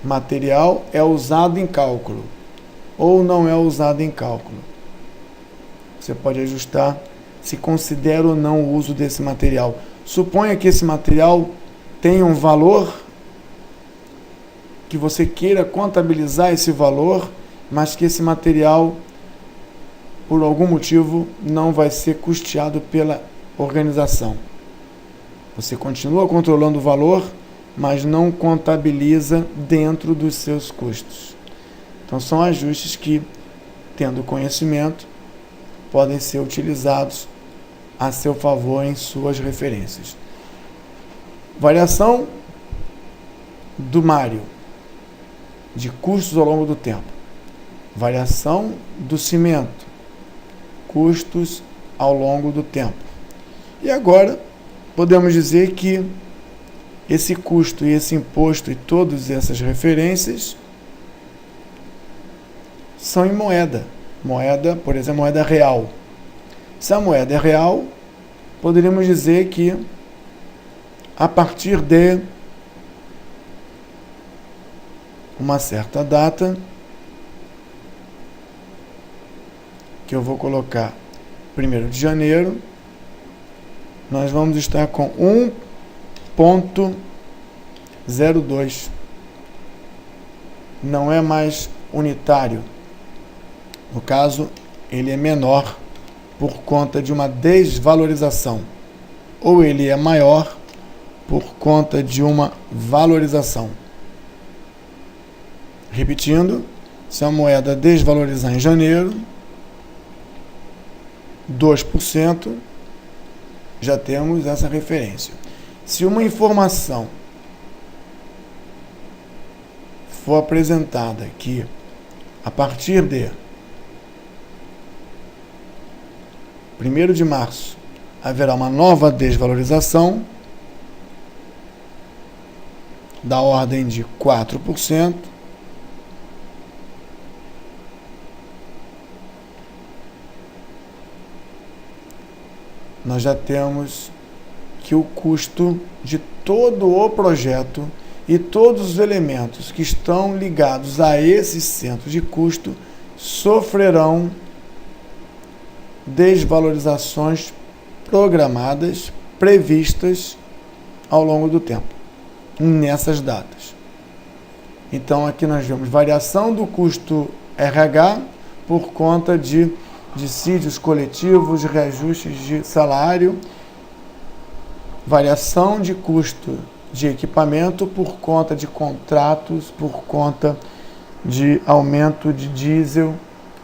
material é usado em cálculo ou não é usado em cálculo. Você pode ajustar se considera ou não o uso desse material. Suponha que esse material tenha um valor, que você queira contabilizar esse valor, mas que esse material, por algum motivo, não vai ser custeado pela organização. Você continua controlando o valor, mas não contabiliza dentro dos seus custos. Então, são ajustes que, tendo conhecimento, podem ser utilizados a seu favor em suas referências. Variação do Mário, de custos ao longo do tempo. Variação do cimento, custos ao longo do tempo. E agora, podemos dizer que esse custo e esse imposto e todas essas referências são em moeda. Moeda, por exemplo, moeda real. Se a moeda é real, poderíamos dizer que a partir de uma certa data, que eu vou colocar 1º de janeiro, nós vamos estar com 1,02. Não é mais unitário. No caso, ele é menor por conta de uma desvalorização, ou ele é maior por conta de uma valorização. Repetindo, se a moeda desvalorizar em janeiro 2%, já temos essa referência. Se uma informação for apresentada que a partir de 1º de março haverá uma nova desvalorização da ordem de 4%, nós já temos que o custo de todo o projeto e todos os elementos que estão ligados a esses centros de custo sofrerão desvalorizações programadas, previstas ao longo do tempo, nessas datas. Então, aqui nós vemos variação do custo RH por conta de dissídios coletivos, reajustes de salário, variação de custo de equipamento por conta de contratos, por conta de aumento de diesel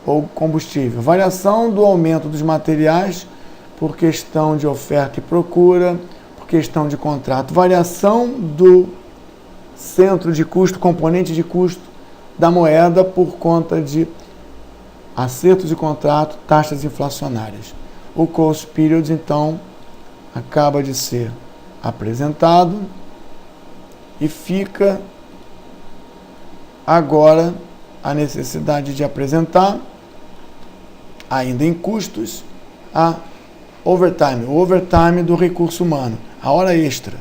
ou combustível, variação do aumento dos materiais por questão de oferta e procura, por questão de contrato, variação do centro de custo, componente de custo da moeda por conta de acertos de contrato, taxas inflacionárias. O cost period, então, acaba de ser apresentado e fica agora a necessidade de apresentar, ainda em custos, a overtime, o overtime do recurso humano, a hora extra.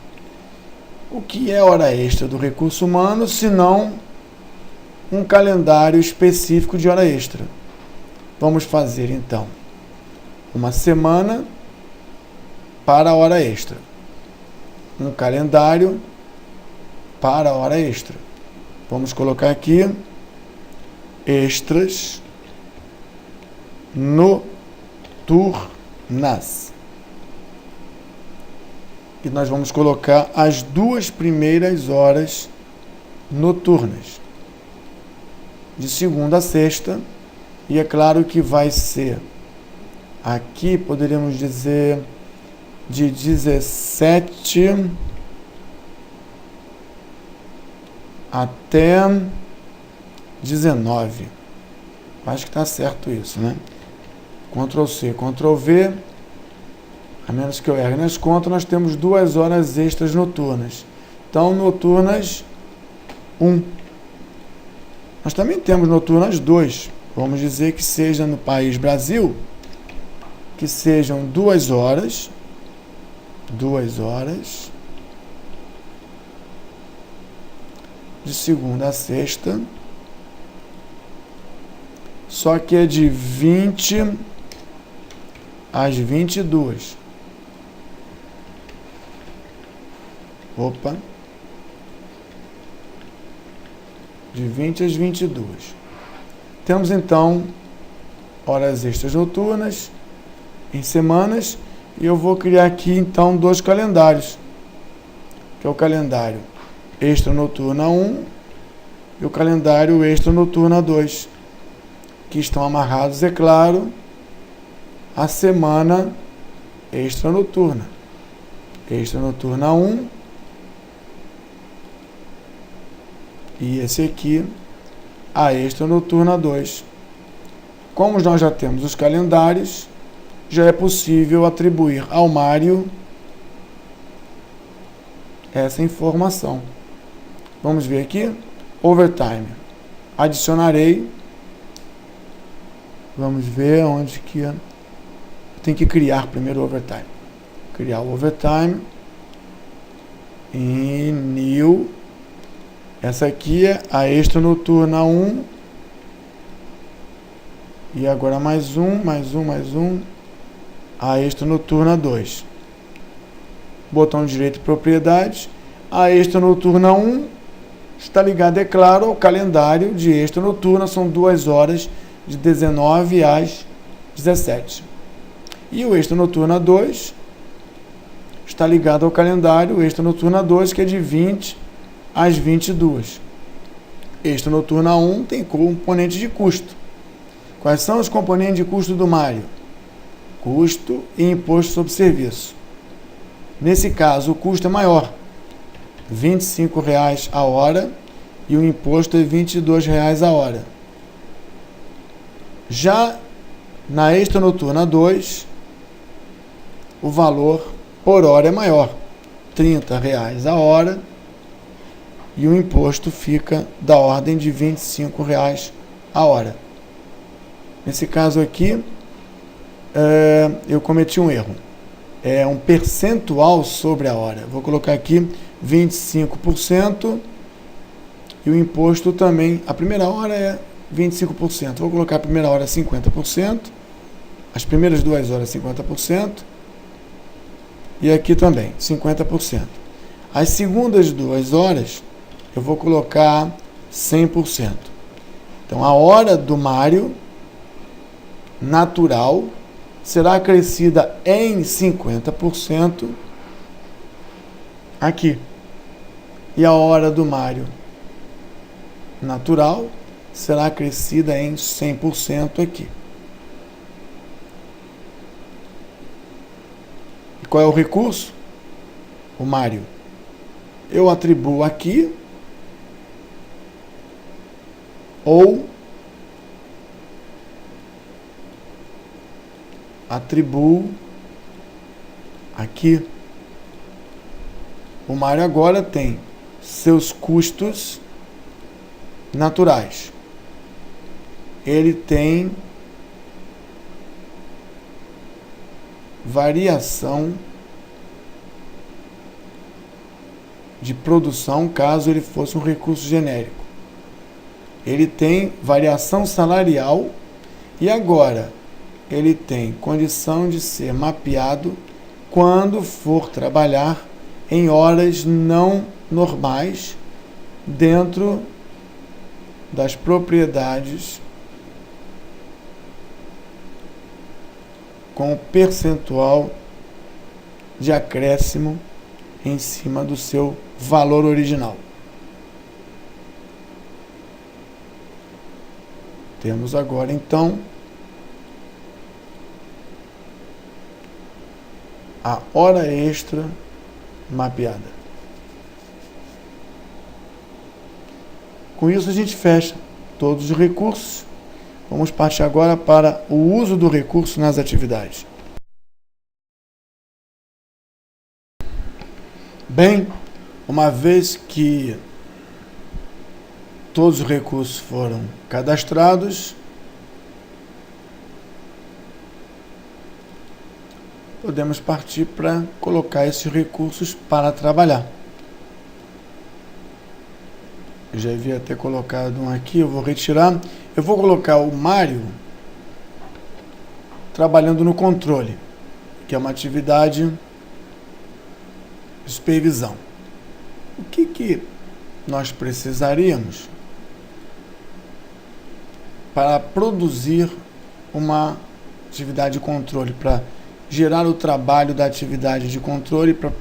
O que é hora extra do recurso humano, se não um calendário específico de hora extra? Vamos fazer, então, uma semana para a hora extra, um calendário para a hora extra. Vamos colocar aqui extras noturnas. E nós vamos colocar as 2 primeiras horas noturnas, de segunda a sexta. E é claro que vai ser, aqui poderíamos dizer, de 17 até 19. Acho que está certo isso, né? Ctrl C, Ctrl V. A menos que eu erre nas contas, nós temos 2 horas extras noturnas. Então, noturnas 1. Nós também temos noturnas 2. Vamos dizer que seja no país Brasil, que sejam 2 horas. 2 horas. De segunda a sexta. Só que é de 20 às 22. Opa. De 20 às 22. Temos então horas extras noturnas em semanas. E eu vou criar aqui então 2 calendários. Que é o calendário extra noturna 1 e o calendário extra noturna 2. Que estão amarrados, é claro, à semana extra noturna. Extra noturna 1 e esse aqui, a extra noturna 2. Como nós já temos os calendários, já é possível atribuir ao Mário essa informação. Vamos ver aqui, overtime. Adicionarei. Vamos ver onde que tem que criar primeiro o overtime. Criar o overtime. Em new. Essa aqui é a extra noturna 1. E agora mais um. A extra noturna 2. Botão direito propriedades. A extra noturna 1 está ligada, é claro, ao calendário de extra noturna. São 2 horas de 19 às 17. E o extra noturna 2 está ligado ao calendário extra noturna 2, que é de 20 às 22. Extra noturna 1 tem componente de custo. Quais são os componentes de custo do Mário? Custo e imposto sobre serviço. Nesse caso, o custo é maior, R$ 25,00 a hora, e o imposto é R$ 22,00 a hora. Já na extra noturna 2, o valor por hora é maior, R$ 30,00 a hora, e o imposto fica da ordem de R$ 25,00 a hora. Nesse caso aqui, eu cometi um erro. É um percentual sobre a hora. Vou colocar aqui 25%, e o imposto também, a primeira hora é 25%. Vou colocar a primeira hora 50%, as primeiras 2 horas 50%, e aqui também 50%. As segundas 2 horas eu vou colocar 100%. Então a hora do Mário natural será acrescida em 50% aqui. E a hora do Mário natural será acrescida em 100% aqui. E qual é o recurso? O Mário. Eu atribuo aqui ou atribuo aqui. O Mário agora tem seus custos naturais. Ele tem variação de produção, caso ele fosse um recurso genérico. Ele tem variação salarial e agora ele tem condição de ser mapeado quando for trabalhar em horas não normais dentro das propriedades com percentual de acréscimo em cima do seu valor original. Temos agora então a hora extra mapeada. Com isso a gente fecha todos os recursos. Vamos partir agora para o uso do recurso nas atividades. Bem, uma vez que todos os recursos foram cadastrados, podemos partir para colocar esses recursos para trabalhar. Eu já havia ter colocado um aqui, eu vou retirar. Eu vou colocar o Mário trabalhando no controle, que é uma atividade de supervisão. O que nós precisaríamos para produzir uma atividade de controle, para gerar o trabalho da atividade de controle, para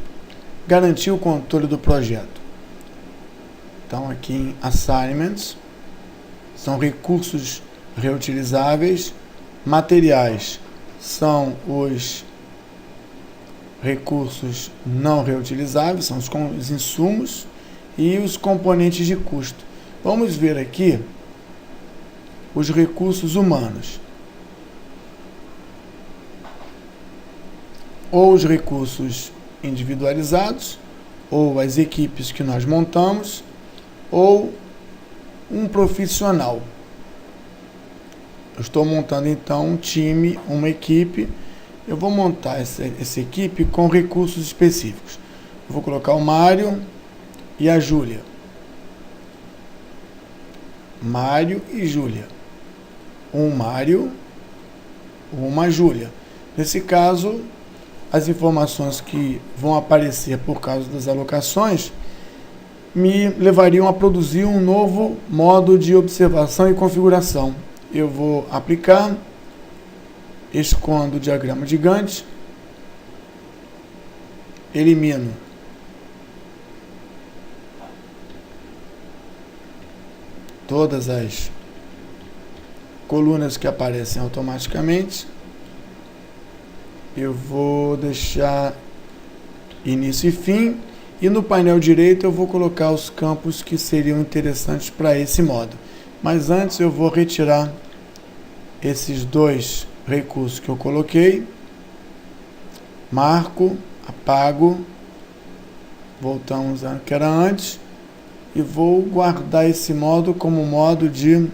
garantir o controle do projeto? Então, aqui em Assignments, são recursos reutilizáveis, materiais são os recursos não reutilizáveis, são os insumos, e os componentes de custo. Vamos ver aqui os recursos humanos, ou os recursos individualizados, ou as equipes que nós montamos, ou um profissional. Eu estou montando então um time, uma equipe. Eu vou montar essa equipe com recursos específicos. Eu vou colocar o Mário e a Júlia. Mário e Júlia. Um Mário, uma Júlia. Nesse caso, as informações que vão aparecer por causa das alocações me levariam a produzir um novo modo de observação e configuração. Eu vou aplicar, escondo o diagrama de Gantt, elimino todas as colunas que aparecem automaticamente. Eu vou deixar início e fim, e no painel direito eu vou colocar os campos que seriam interessantes para esse modo. Mas antes eu vou retirar esses dois recursos que eu coloquei, marco, apago, voltamos ao que era antes, e vou guardar esse modo como modo de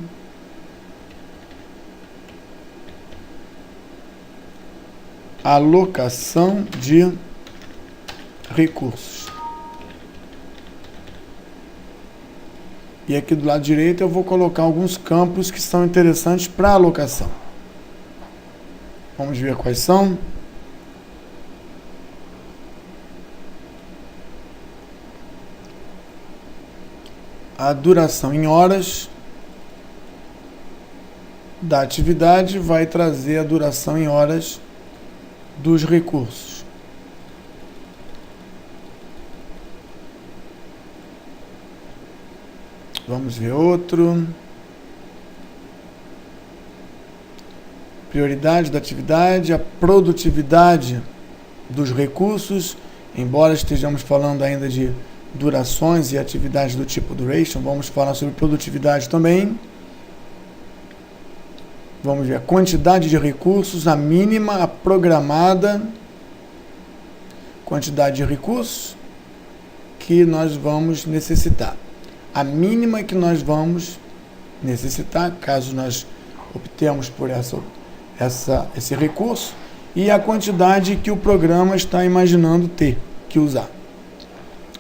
alocação de recursos. E aqui do lado direito eu vou colocar alguns campos que são interessantes para alocação. Vamos ver quais são. A duração em horas da atividade vai trazer a duração em horas dos recursos. Vamos ver outro. Prioridade da atividade, a produtividade dos recursos. Embora estejamos falando ainda de durações e atividades do tipo duration, vamos falar sobre produtividade também. Vamos ver a quantidade de recursos, a mínima, a programada, quantidade de recursos que nós vamos necessitar. A mínima que nós vamos necessitar, caso nós optemos por esse recurso, e a quantidade que o programa está imaginando ter que usar.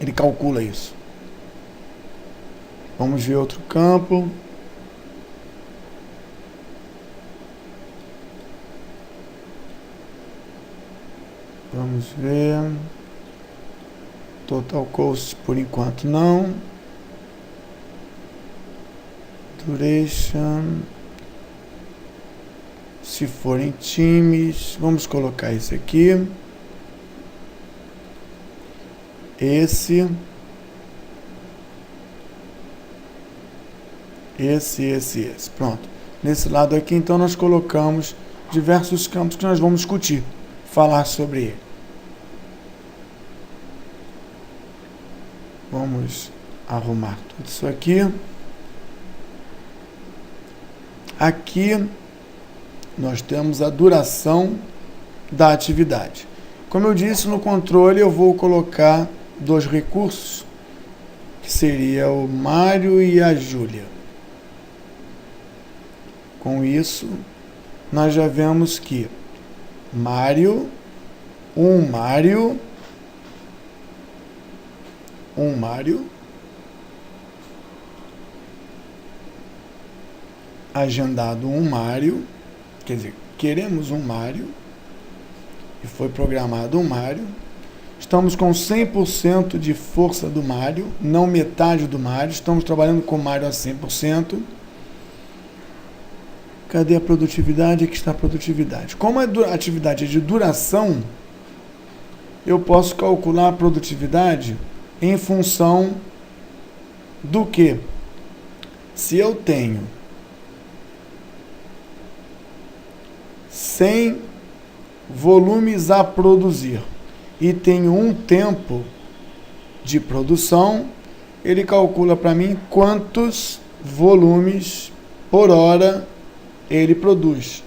Ele calcula isso. Vamos ver outro campo. Vamos ver. Total cost por enquanto não. Duration. Se forem times, vamos colocar esse aqui. Esse. Pronto. Nesse lado aqui, então, nós colocamos diversos campos que nós vamos discutir, falar sobre ele. Vamos arrumar tudo isso aqui. aqui nós temos a duração da atividade. Como eu disse, no controle eu vou colocar dois recursos, que seria o Mário e a Júlia. Com isso, nós já vemos que Mário, agendado um Mário, quer dizer, queremos um Mário, e foi programado um Mário. Estamos com 100% de força do Mário, não metade do Mário, estamos trabalhando com o Mário a 100%. Cadê a produtividade? Aqui está a produtividade. Como a atividade é de duração, eu posso calcular a produtividade em função do que? Se eu tenho 100 volumes a produzir e tenho um tempo de produção, ele calcula para mim quantos volumes por hora ele produz.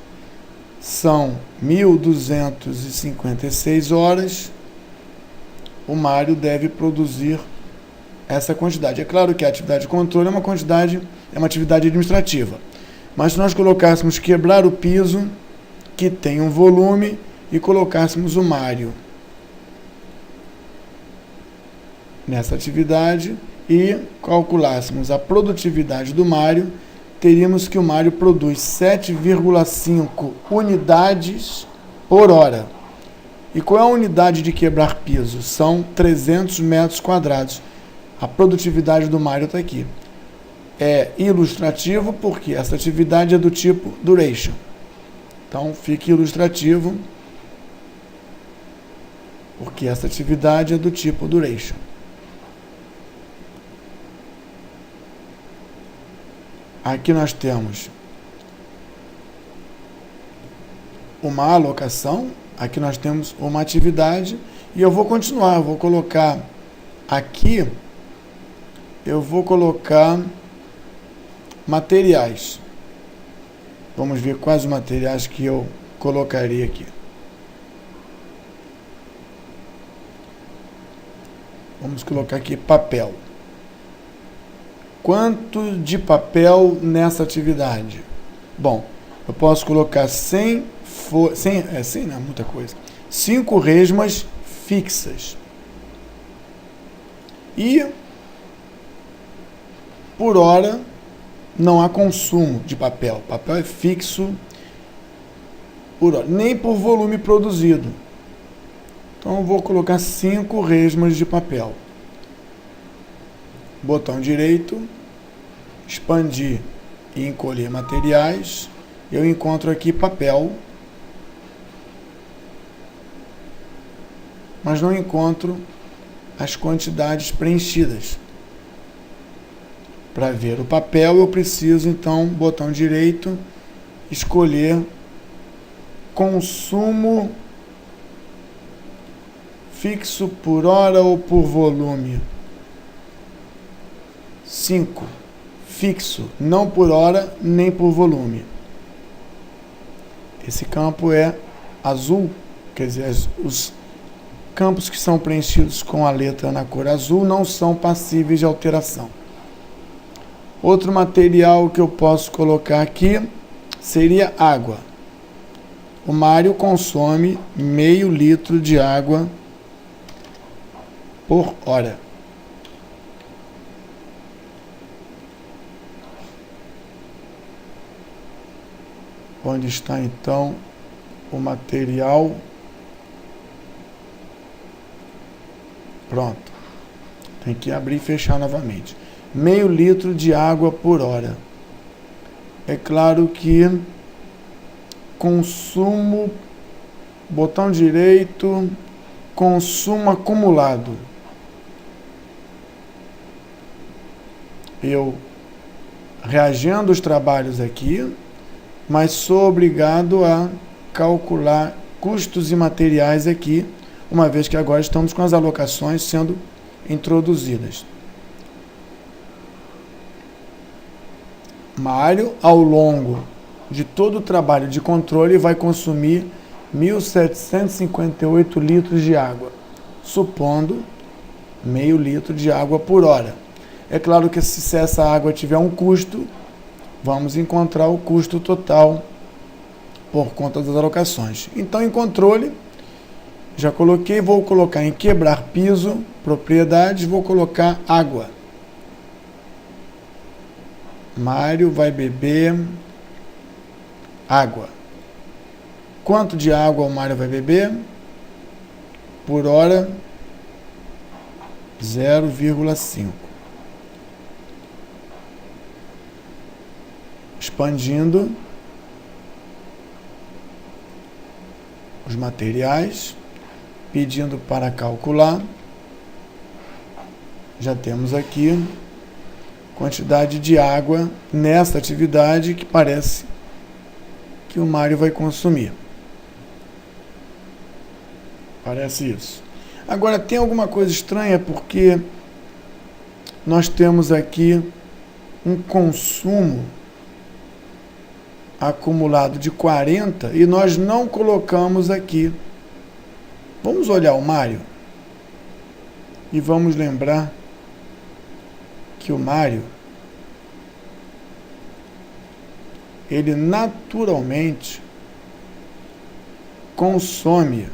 São 1.256 horas. O Mário deve produzir essa quantidade. É claro que a atividade de controle é uma atividade administrativa. Mas se nós colocássemos quebrar o piso, que tem um volume, e colocássemos o Mário nessa atividade e calculássemos a produtividade do Mário, teríamos que o Mário produz 7,5 unidades por hora. E qual é a unidade de quebrar piso? São 300 metros quadrados. A produtividade do Mário está aqui. É ilustrativo porque essa atividade é do tipo duration. Então, fica ilustrativo porque essa atividade é do tipo duration. Aqui nós temos uma alocação, aqui nós temos uma atividade, e eu vou continuar, eu vou colocar aqui, materiais. Vamos ver quais os materiais que eu colocaria aqui. Vamos colocar aqui papel. Quanto de papel nessa atividade? Bom, eu posso colocar 100 não é muita coisa. 5 resmas fixas. E por hora não há consumo de papel. Papel é fixo por hora, nem por volume produzido. Então eu vou colocar 5 resmas de papel. Botão direito, expandir e encolher materiais. Eu encontro aqui papel, mas não encontro as quantidades preenchidas. Para ver o papel, eu preciso, então, botão direito, escolher consumo fixo por hora ou por volume. 5. Fixo, não por hora nem por volume. Esse campo é azul, quer dizer, os campos que são preenchidos com a letra na cor azul não são passíveis de alteração. Outro material que eu posso colocar aqui seria água. O Mário consome meio litro de água por hora. Onde está então o material? Pronto. Tem que abrir e fechar novamente. Meio litro de água por hora. É claro que consumo, botão direito, consumo acumulado. Eu reagindo aos trabalhos aqui, mas sou obrigado a calcular custos e materiais aqui, uma vez que agora estamos com as alocações sendo introduzidas. Mário, ao longo de todo o trabalho de controle vai consumir 1.758 litros de água, supondo meio litro de água por hora. É claro que se essa água tiver um custo, vamos encontrar o custo total por conta das alocações. Então, em controle, já coloquei, vou colocar em quebrar piso, propriedades, vou colocar água. Mário vai beber água. Quanto de água o Mário vai beber? Por hora, 0,5. Expandindo os materiais, pedindo para calcular. Já temos aqui quantidade de água nessa atividade que parece que o Mário vai consumir. Parece isso. Agora, tem alguma coisa estranha porque nós temos aqui um consumo acumulado de 40 e nós não colocamos aqui. Vamos olhar o Mário e vamos lembrar que o Mário, ele naturalmente consome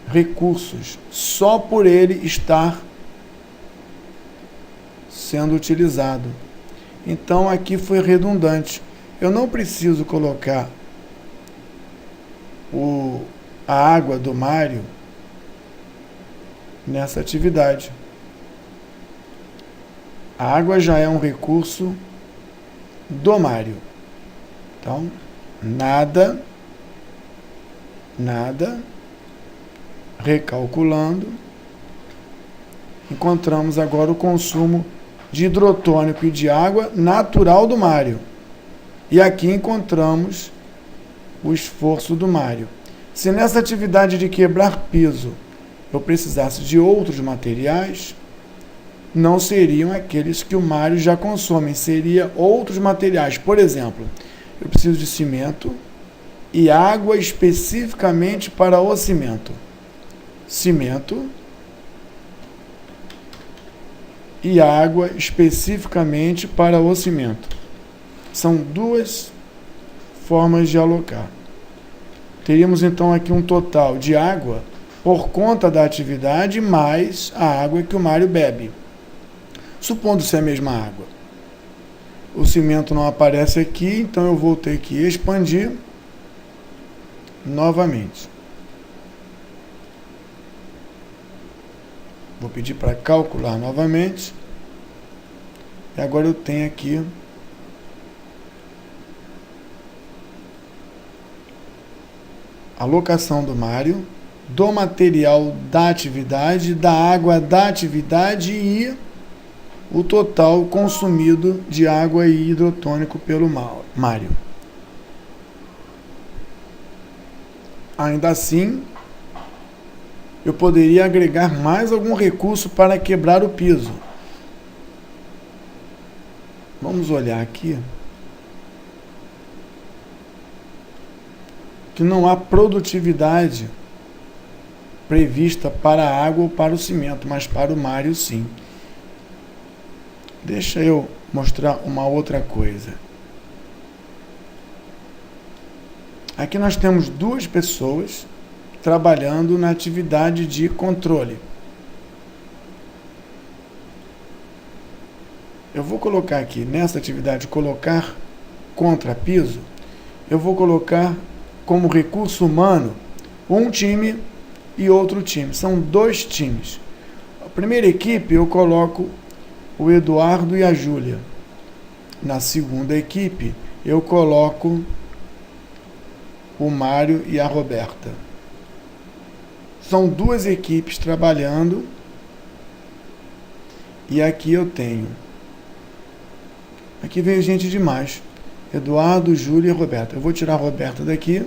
recursos só por ele estar sendo utilizado. Então aqui foi redundante. Eu não preciso colocar a água do Mário nessa atividade. A água já é um recurso do Mário. Então, nada, recalculando, encontramos agora o consumo de hidrotônico e de água natural do Mário. E aqui encontramos o esforço do Mário. Se nessa atividade de quebrar piso eu precisasse de outros materiais, não seriam aqueles que o Mário já consome, seriam outros materiais. Por exemplo, eu preciso de cimento e água especificamente para o cimento. Cimento e água especificamente para o cimento. São duas formas de alocar. Teríamos então aqui um total de água por conta da atividade mais a água que o Mário bebe. Supondo ser a mesma água. O cimento não aparece aqui, então eu vou ter que expandir novamente. Vou pedir para calcular novamente. E agora eu tenho aqui a alocação do Mário, do material da atividade, da água da atividade e o total consumido de água e hidrotônico pelo Mário. Ainda assim, eu poderia agregar mais algum recurso para quebrar o piso. Vamos olhar aqui. Que não há produtividade prevista para a água ou para o cimento, mas para o Mário sim. Deixa eu mostrar uma outra coisa. Aqui nós temos duas pessoas trabalhando na atividade de controle. Eu vou colocar aqui, nessa atividade, colocar contrapiso, eu vou colocar como recurso humano um time e outro time. São dois times. A primeira equipe eu coloco o Eduardo e a Júlia. Na segunda equipe eu coloco o Mário e a Roberta. São duas equipes trabalhando e aqui eu tenho. Aqui veio gente demais. Eduardo, Júlia e Roberta. Eu vou tirar a Roberta daqui.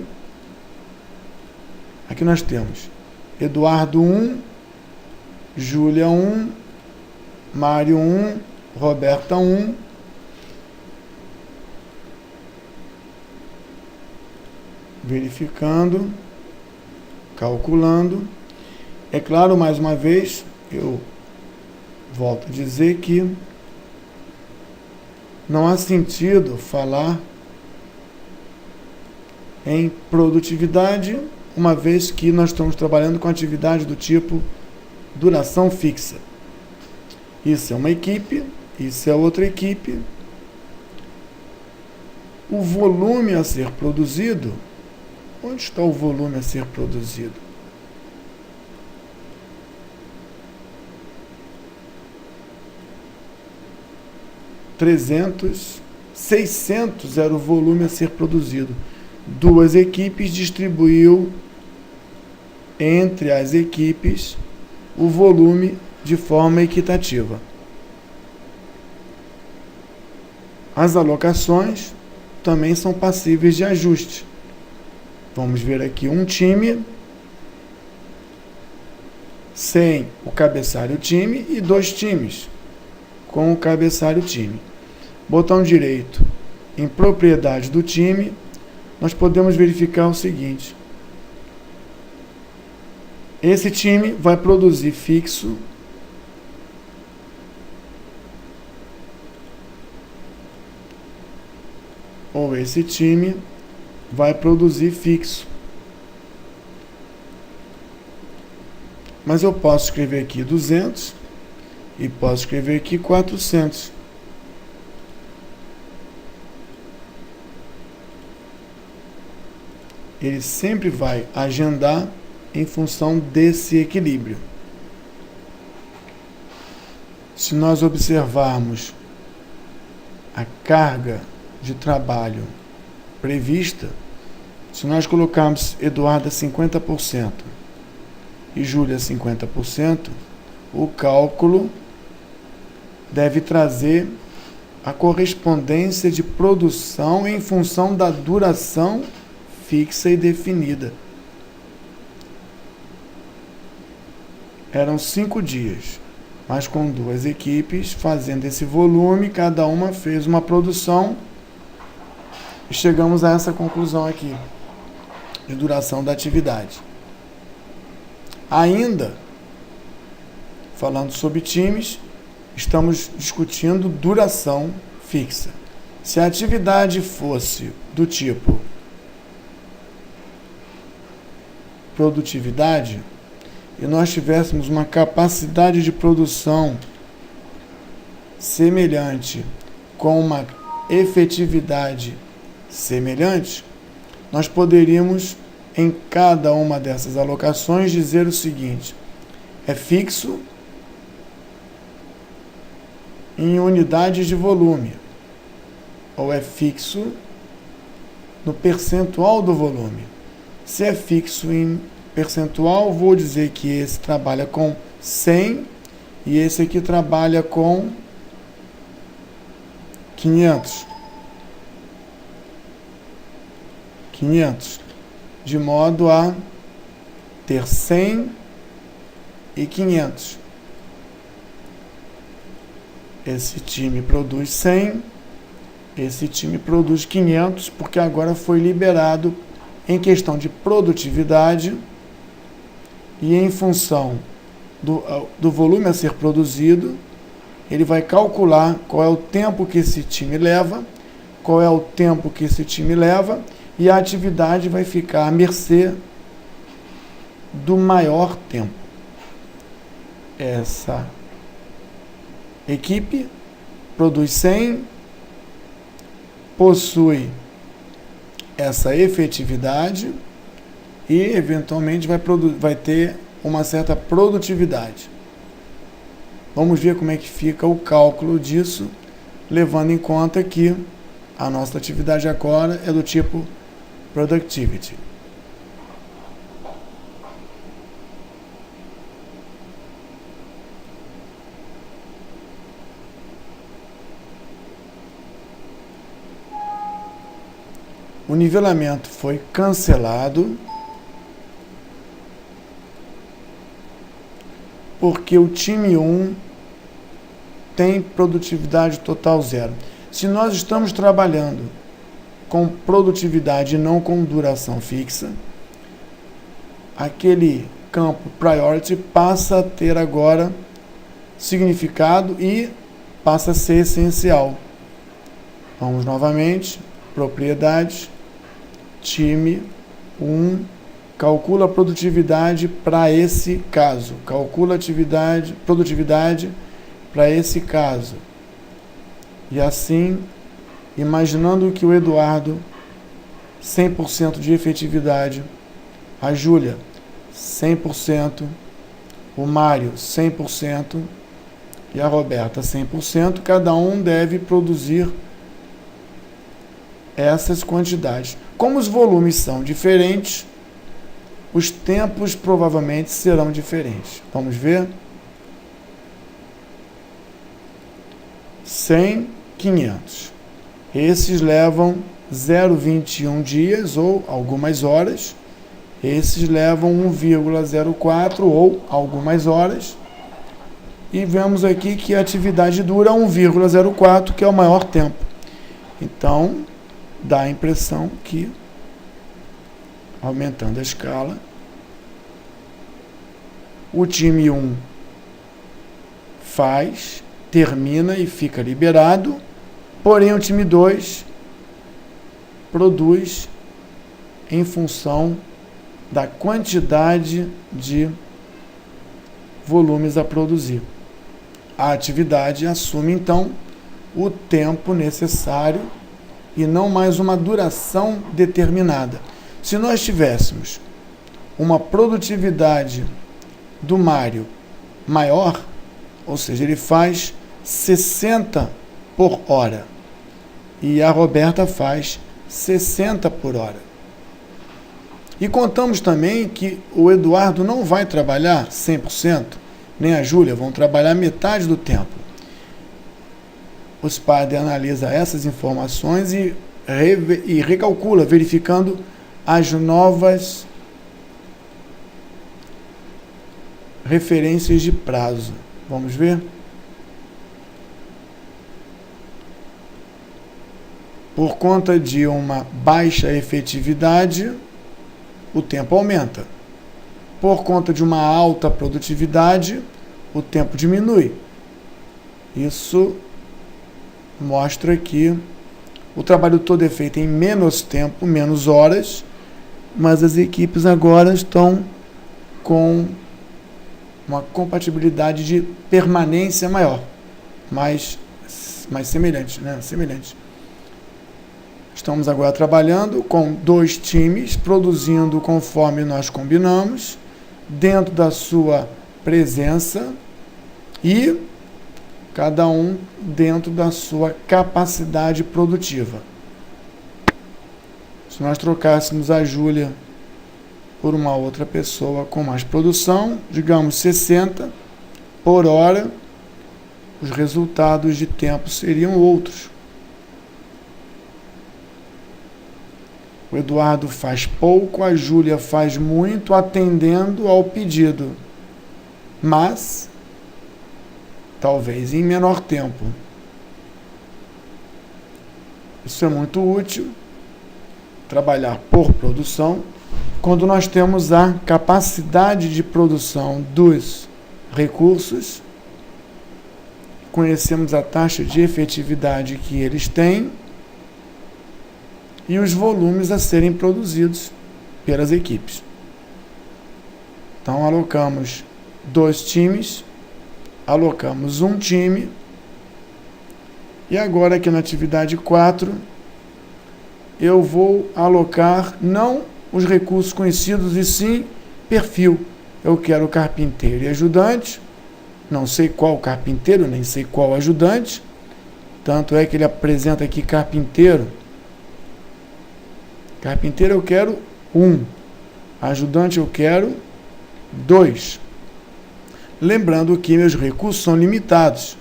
Aqui nós temos Eduardo 1, Júlia 1, Mário 1, Roberta 1. verificando, calculando. É claro, mais uma vez, eu volto a dizer que não há sentido falar em produtividade, uma vez que nós estamos trabalhando com atividade do tipo duração fixa. Isso é uma equipe, isso é outra equipe. O volume a ser produzido, onde está o volume a ser produzido? (300, 600 era o volume a ser produzido. Duas equipes distribuiu entre as equipes o volume de forma equitativa. As alocações também são passíveis de ajuste. Vamos ver aqui um time sem o cabeçalho time e dois times com o cabeçalho time. Botão direito em propriedade do time, nós podemos verificar o seguinte: esse time vai produzir fixo ou esse time vai produzir fixo. Mas eu posso escrever aqui 200 e posso escrever aqui 400. Ele sempre vai agendar em função desse equilíbrio. Se nós observarmos a carga de trabalho prevista, se nós colocarmos Eduardo a 50% e Júlia a 50%, o cálculo deve trazer a correspondência de produção em função da duração fixa e definida. Eram 5 dias, mas com duas equipes fazendo esse volume, cada uma fez uma produção e chegamos a essa conclusão aqui de duração da atividade. Ainda falando sobre times, estamos discutindo duração fixa. Se a atividade fosse do tipo produtividade e nós tivéssemos uma capacidade de produção semelhante com uma efetividade semelhante, nós poderíamos em cada uma dessas alocações dizer o seguinte: é fixo em unidades de volume, ou é fixo no percentual do volume. Se é fixo em percentual, vou dizer que esse trabalha com 100 e esse aqui trabalha com 500. De modo a ter 100 e 500. Esse time produz 100, esse time produz 500, porque agora foi liberado em questão de produtividade e em função do volume a ser produzido, ele vai calcular qual é o tempo que esse time leva, qual é o tempo que esse time leva, e a atividade vai ficar à mercê do maior tempo. Essa equipe produz 100, possui essa efetividade e, eventualmente, vai ter uma certa produtividade. Vamos ver como é que fica o cálculo disso, levando em conta que a nossa atividade agora é do tipo productivity. O nivelamento foi cancelado porque o time 1 tem produtividade total 0. Se nós estamos trabalhando com produtividade e não com duração fixa, aquele campo priority passa a ter agora significado e passa a ser essencial. Vamos novamente, propriedades, time 1, calcula a produtividade para esse caso, calcula produtividade para esse caso. E assim, imaginando que o Eduardo, 100% de efetividade, a Júlia, 100%, o Mário, 100%, e a Roberta, 100%, cada um deve produzir essas quantidades. Como os volumes são diferentes, os tempos provavelmente serão diferentes. Vamos ver? 100, 500. Esses levam 0,21 dias ou algumas horas. Esses levam 1,04 ou algumas horas. E vemos aqui que a atividade dura 1,04, que é o maior tempo. Então, dá a impressão que, aumentando a escala, o time 1 faz, termina e fica liberado, porém o time 2 produz em função da quantidade de volumes a produzir. A atividade assume, então, o tempo necessário e não mais uma duração determinada. Se nós tivéssemos uma produtividade do Mário maior, ou seja, ele faz 60 por hora e a Roberta faz 60 por hora. E contamos também que o Eduardo não vai trabalhar 100%, nem a Júlia, vão trabalhar metade do tempo. O SPAD analisa essas informações e recalcula, verificando as novas referências de prazo. Vamos ver? Por conta de uma baixa efetividade, o tempo aumenta. Por conta de uma alta produtividade, o tempo diminui. Isso mostra que o trabalho todo é feito em menos tempo, menos horas, mas as equipes agora estão com uma compatibilidade de permanência maior, mais semelhante, né? Semelhante. Estamos agora trabalhando com 2 times, produzindo conforme nós combinamos, dentro da sua presença e cada um dentro da sua capacidade produtiva. Se nós trocássemos a Júlia por uma outra pessoa com mais produção, digamos 60 por hora, os resultados de tempo seriam outros. O Eduardo faz pouco, a Júlia faz muito, atendendo ao pedido, mas talvez em menor tempo. Isso é muito útil, trabalhar por produção, quando nós temos a capacidade de produção dos recursos, conhecemos a taxa de efetividade que eles têm e os volumes a serem produzidos pelas equipes. Então, alocamos 2 times, alocamos um time, e agora aqui na atividade 4, eu vou alocar não os recursos conhecidos, e sim perfil. Eu quero carpinteiro e ajudante, não sei qual carpinteiro, nem sei qual ajudante, tanto é que ele apresenta aqui carpinteiro. Carpinteiro eu quero 1, ajudante eu quero 2. Lembrando que meus recursos são limitados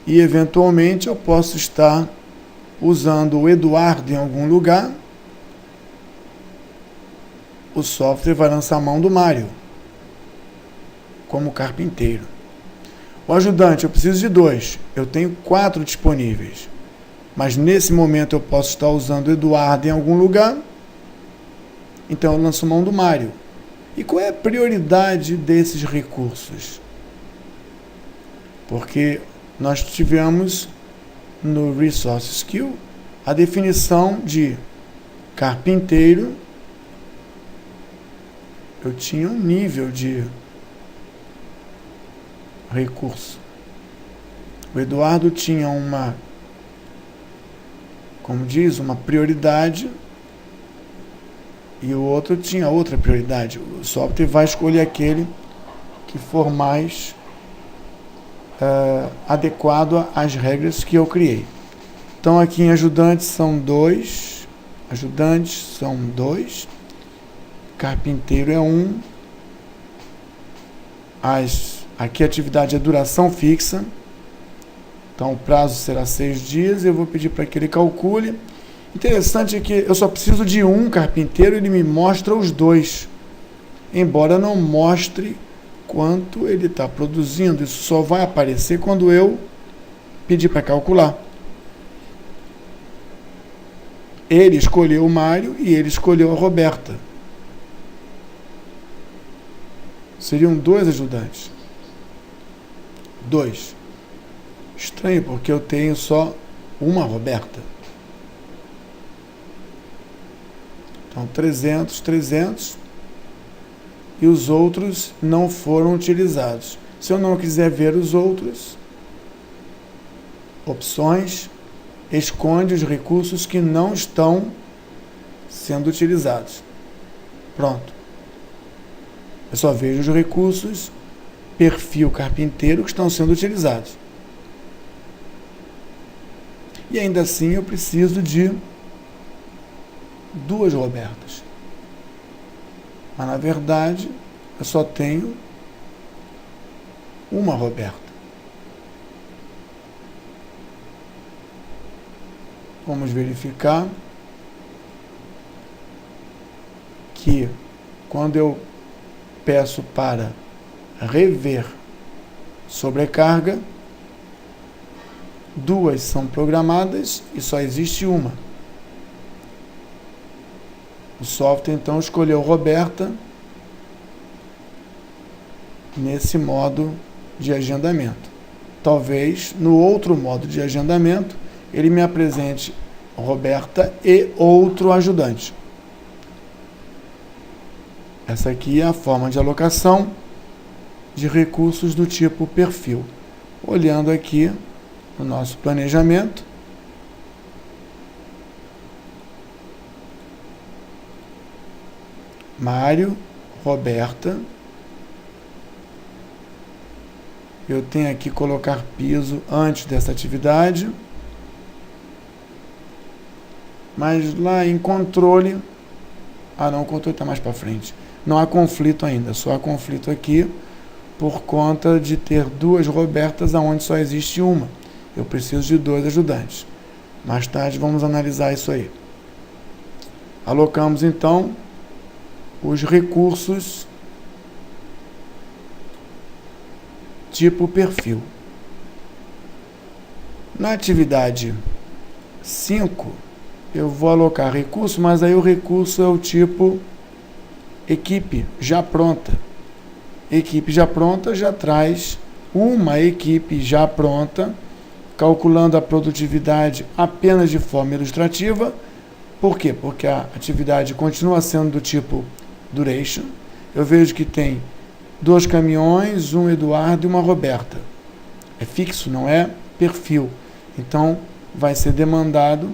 e eventualmente eu posso estar usando o Eduardo em algum lugar, o software vai lançar a mão do Mário como carpinteiro. O ajudante eu preciso de 2, eu tenho 4 disponíveis. mas nesse momento eu posso estar usando o Eduardo em algum lugar, então eu lanço mão do Mário. E qual é a prioridade desses recursos? Porque nós tivemos no Resource Skill a definição de carpinteiro. Eu tinha um nível de recurso. O Eduardo tinha uma, como diz, uma prioridade, e o outro tinha outra prioridade. O software vai escolher aquele que for mais adequado às regras que eu criei. Então aqui em ajudantes são 2, carpinteiro é 1, aqui a atividade é duração fixa, então o prazo será 6 dias, eu vou pedir para que ele calcule. Interessante é que eu só preciso de um carpinteiro, ele me mostra os 2, embora não mostre quanto ele está produzindo. Isso só vai aparecer quando eu pedir para calcular. Ele escolheu o Mário e ele escolheu a Roberta. Seriam 2 ajudantes. 2. Estranho, porque eu tenho só uma Roberta. Então, 300, e os outros não foram utilizados. Se eu não quiser ver os outros, opções, esconde os recursos que não estão sendo utilizados. Pronto. Eu só vejo os recursos perfil carpinteiro que estão sendo utilizados. E ainda assim eu preciso de 2 Robertas. Mas na verdade eu só tenho uma Roberta. Vamos verificar que quando eu peço para rever sobrecarga, 2 são programadas e só existe uma. O software então escolheu Roberta nesse modo de agendamento. Talvez no outro modo de agendamento ele me apresente Roberta e outro ajudante. Essa aqui é a forma de alocação de recursos do tipo perfil. Olhando aqui no nosso planejamento, Mário, Roberta, eu tenho aqui colocar piso antes dessa atividade, mas lá em controle, não, o controle está mais para frente, não há conflito ainda, só há conflito aqui por conta de ter 2 Robertas aonde só existe uma. Eu preciso de 2 ajudantes. Mais tarde vamos analisar isso aí. Alocamos então os recursos tipo perfil. Na atividade 5, eu vou alocar recurso, mas aí o recurso é o tipo equipe já pronta. Equipe já pronta já traz uma equipe já pronta, calculando a produtividade apenas de forma ilustrativa. Por quê? Porque a atividade continua sendo do tipo duration. Eu vejo que tem 2 caminhões, um Eduardo e uma Roberta. É fixo, não é perfil. Então, vai ser demandado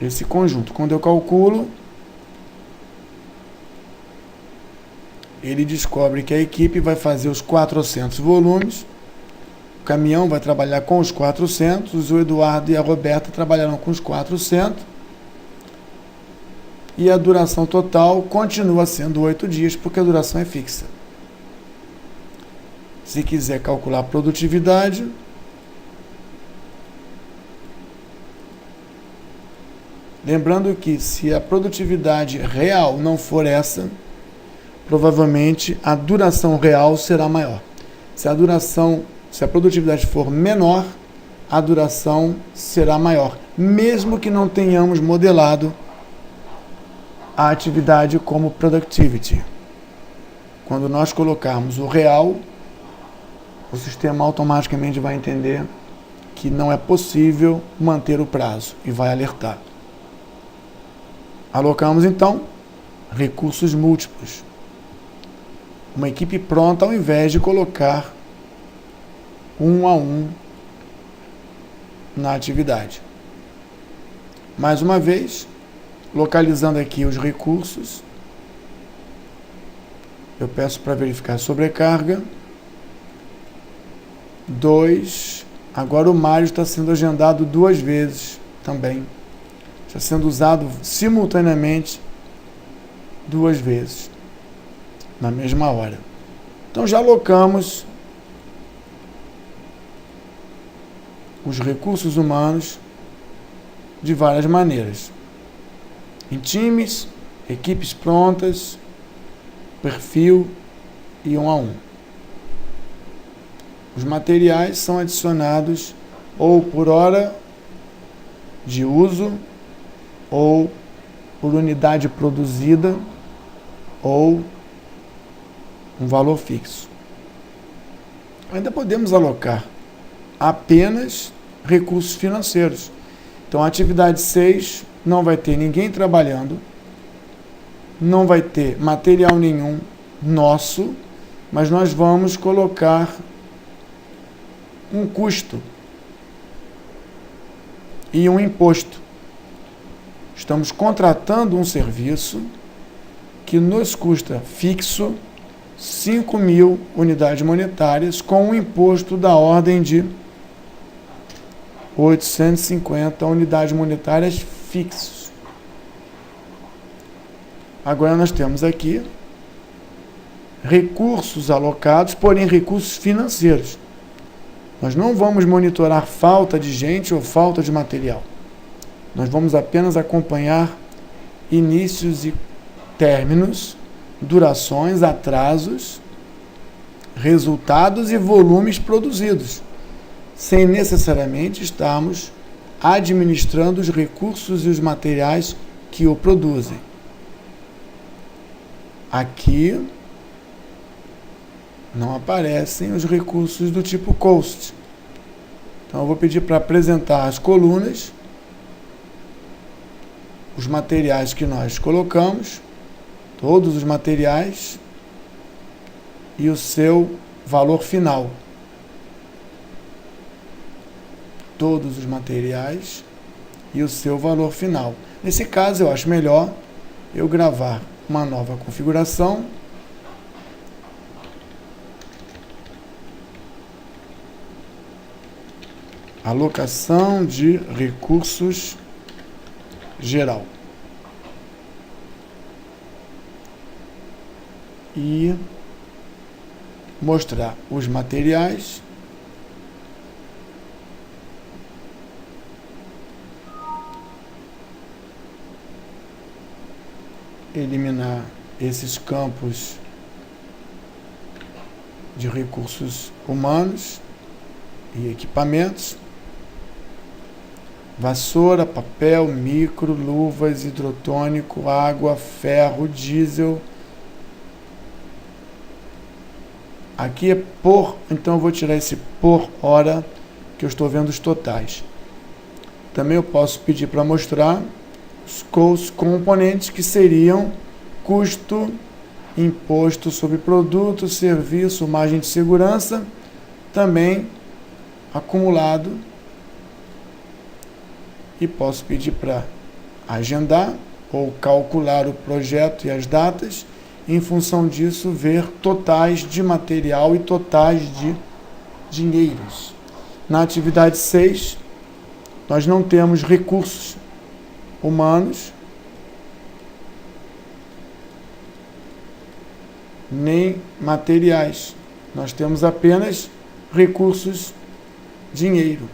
esse conjunto. Quando eu calculo, ele descobre que a equipe vai fazer os 400 volumes, o caminhão vai trabalhar com os 400, o Eduardo e a Roberta trabalharão com os 400, e a duração total continua sendo 8 dias, porque a duração é fixa. Se quiser calcular a produtividade, lembrando que se a produtividade real não for essa, provavelmente a duração real será maior. Se a produtividade for menor, a duração será maior, mesmo que não tenhamos modelado a atividade como productivity. Quando nós colocarmos o real, o sistema automaticamente vai entender que não é possível manter o prazo e vai alertar. Alocamos então recursos múltiplos. Uma equipe pronta ao invés de colocar um a um na atividade. Mais uma vez, localizando aqui os recursos, eu peço para verificar a sobrecarga. 2. Agora o Mário está sendo agendado 2 vezes também. Está sendo usado simultaneamente 2 vezes, na mesma hora. Então já alocamos os recursos humanos de várias maneiras. Em times, equipes prontas, perfil e 1 a 1. Os materiais são adicionados ou por hora de uso, ou por unidade produzida, ou um valor fixo. Ainda podemos alocar apenas recursos financeiros. Então, a atividade 6 não vai ter ninguém trabalhando, não vai ter material nenhum nosso, mas nós vamos colocar um custo e um imposto. Estamos contratando um serviço que nos custa fixo 5.000 unidades monetárias com um imposto da ordem de 850 unidades monetárias fixos. Agora nós temos aqui recursos alocados, porém recursos financeiros. Nós não vamos monitorar falta de gente ou falta de material. Nós vamos apenas acompanhar inícios e términos, durações, atrasos, resultados e volumes produzidos, sem necessariamente estarmos administrando os recursos e os materiais que o produzem. Aqui não aparecem os recursos do tipo cost. Então eu vou pedir para apresentar as colunas, os materiais que nós colocamos, todos os materiais e o seu valor final. Todos os materiais e o seu valor final. Nesse caso, eu acho melhor eu gravar uma nova configuração. Alocação de recursos geral. E mostrar os materiais, eliminar esses campos de recursos humanos e equipamentos, vassoura, papel, micro, luvas, hidrotônico, água, ferro, diesel. Aqui é por, então eu vou tirar esse por hora, que eu estou vendo os totais. Também eu posso pedir para mostrar os componentes que seriam custo, imposto sobre produto, serviço, margem de segurança, também acumulado, e posso pedir para agendar ou calcular o projeto e as datas, em função disso ver totais de material e totais de dinheiros. Na atividade 6, nós não temos recursos humanos, nem materiais. Nós temos apenas recursos, dinheiro.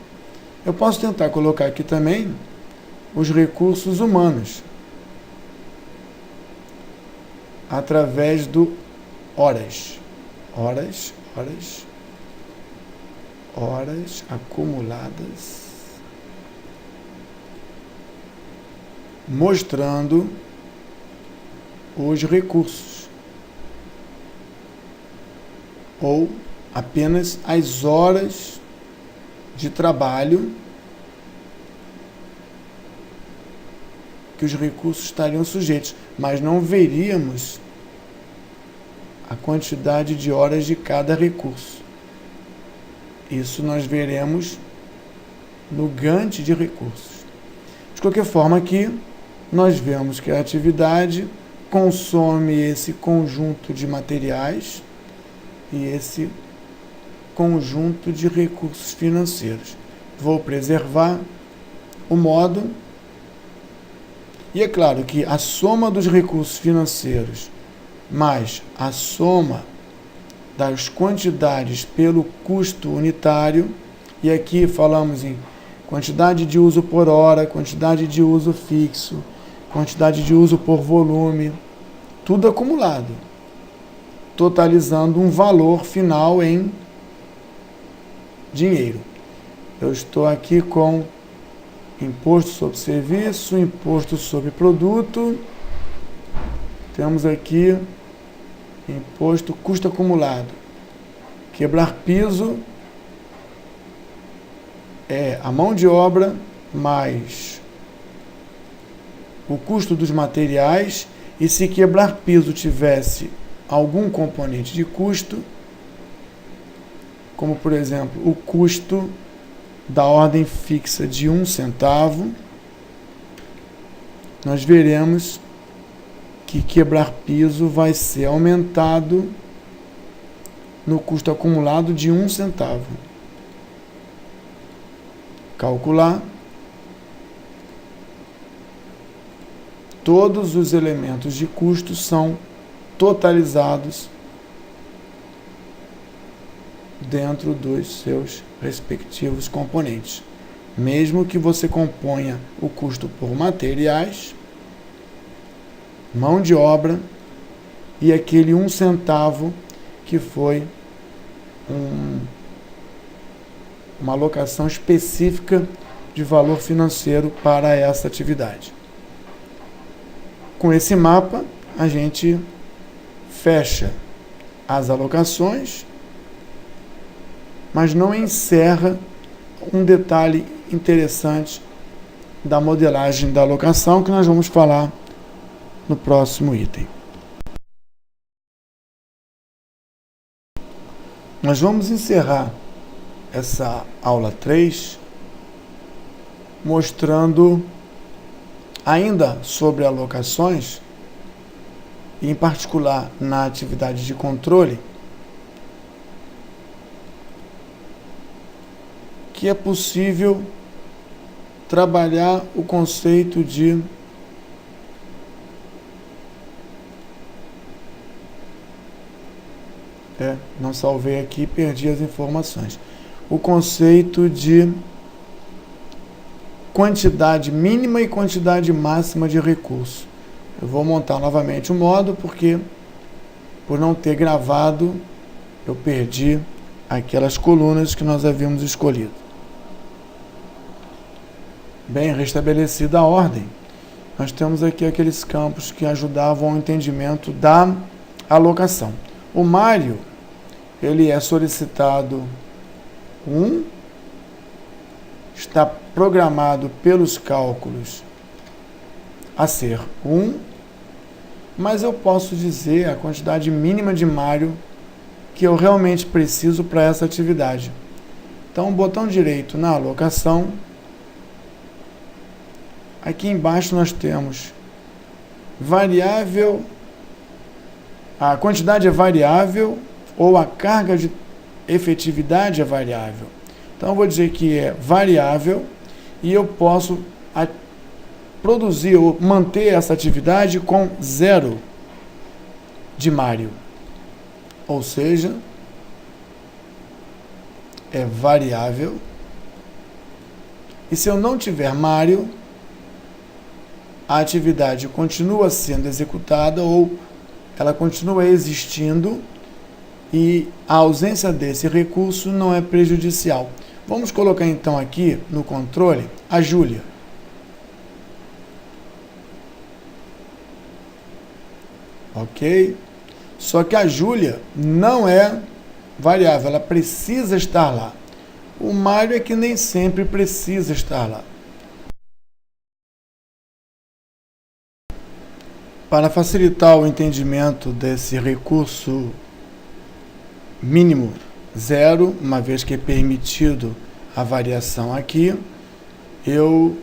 Eu posso tentar colocar aqui também os recursos humanos, através do horas. horas acumuladas, mostrando os recursos, ou apenas as horas de trabalho que os recursos estariam sujeitos, mas não veríamos a quantidade de horas de cada recurso. Isso nós veremos no Gantt de recursos. De qualquer forma, aqui nós vemos que a atividade consome esse conjunto de materiais e esse conjunto de recursos financeiros. Vou preservar o modo, e é claro que a soma dos recursos financeiros mais a soma das quantidades pelo custo unitário, e aqui falamos em quantidade de uso por hora, quantidade de uso fixo, quantidade de uso por volume, tudo acumulado, totalizando um valor final em dinheiro. Eu estou aqui com imposto sobre serviço, imposto sobre produto, temos aqui imposto custo acumulado. Quebrar piso é a mão de obra mais o custo dos materiais, e se quebrar piso tivesse algum componente de custo, como por exemplo o custo da ordem fixa de 1 centavo, nós veremos que quebrar piso vai ser aumentado no custo acumulado de 1 centavo. Calcular todos os elementos de custo são totalizados dentro dos seus respectivos componentes. Mesmo que você componha o custo por materiais, mão de obra e aquele 1 centavo que foi uma alocação específica de valor financeiro para essa atividade. Com esse mapa, a gente fecha as alocações, mas não encerra um detalhe interessante da modelagem da alocação que nós vamos falar no próximo item. Nós vamos encerrar essa aula 3 mostrando ainda sobre alocações, e em particular na atividade de controle, que é possível trabalhar o conceito de não salvei aqui, perdi as informações. O conceito de quantidade mínima e quantidade máxima de recurso. Eu vou montar novamente o modo, porque por não ter gravado, eu perdi aquelas colunas que nós havíamos escolhido. Bem, restabelecida a ordem, nós temos aqui aqueles campos que ajudavam ao entendimento da alocação. O Mário, ele é solicitado 1, está programado pelos cálculos a ser 1, mas eu posso dizer a quantidade mínima de Mário que eu realmente preciso para essa atividade. Então, botão direito na alocação, aqui embaixo nós temos variável, a quantidade é variável ou a carga de efetividade é variável. Então eu vou dizer que é variável e eu posso produzir ou manter essa atividade com 0 de Mário. Ou seja, é variável. E se eu não tiver Mário, a atividade continua sendo executada ou ela continua existindo e a ausência desse recurso não é prejudicial. Vamos colocar então aqui no controle a Júlia. Ok? Só que a Júlia não é variável, ela precisa estar lá. O Mário é que nem sempre precisa estar lá. Para facilitar o entendimento desse recurso mínimo 0, uma vez que é permitido a variação aqui, eu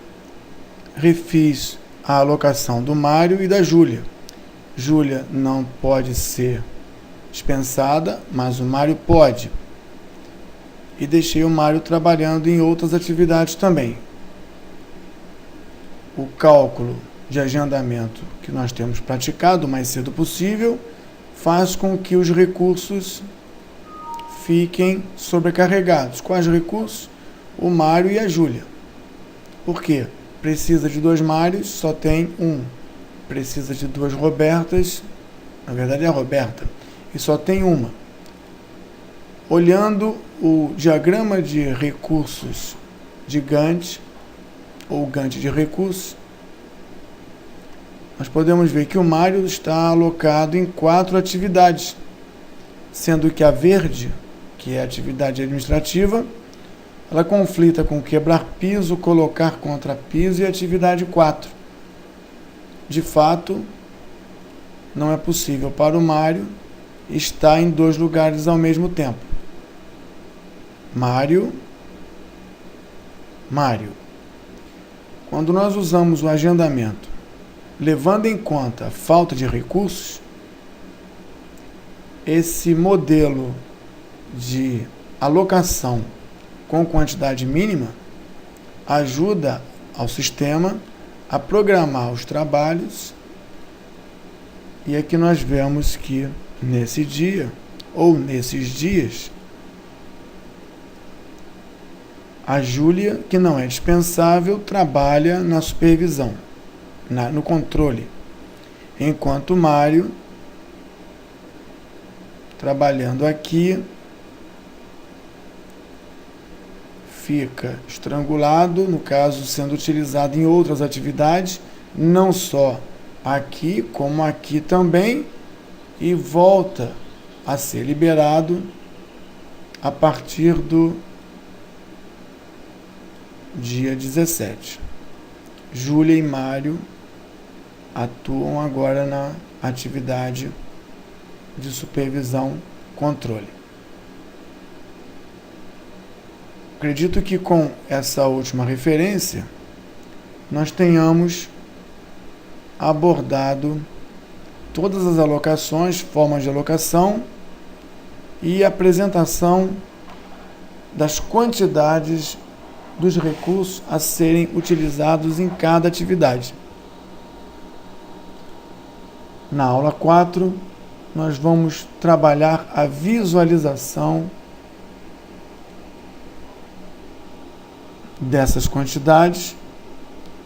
refiz a alocação do Mário e da Júlia. Júlia não pode ser dispensada, mas o Mário pode. E deixei o Mário trabalhando em outras atividades também. O cálculo de agendamento que nós temos praticado o mais cedo possível faz com que os recursos fiquem sobrecarregados. Quais recursos? O Mário e a Júlia. Por quê? Precisa de 2 Mários, só tem um. Precisa de 2 Robertas, na verdade é a Roberta, e só tem uma. Olhando o diagrama de recursos de Gantt, ou Gantt de recursos, nós podemos ver que o Mário está alocado em 4 atividades, sendo que a verde, que é a atividade administrativa, ela conflita com quebrar piso, colocar contrapiso e atividade 4. De fato, não é possível para o Mário estar em 2 lugares ao mesmo tempo. Mário. Quando nós usamos o agendamento, levando em conta a falta de recursos, esse modelo de alocação com quantidade mínima ajuda ao sistema a programar os trabalhos, e aqui nós vemos que nesse dia, ou nesses dias, a Júlia, que não é dispensável, trabalha na supervisão, no controle, enquanto o Mário, trabalhando aqui, fica estrangulado, no caso, sendo utilizado em outras atividades, não só aqui, como aqui também, e volta a ser liberado a partir do dia 17. Júlia e Mário atuam agora na atividade de supervisão, controle. Acredito que com essa última referência nós tenhamos abordado todas as alocações, formas de alocação e apresentação das quantidades dos recursos a serem utilizados em cada atividade. Na aula 4, nós vamos trabalhar a visualização dessas quantidades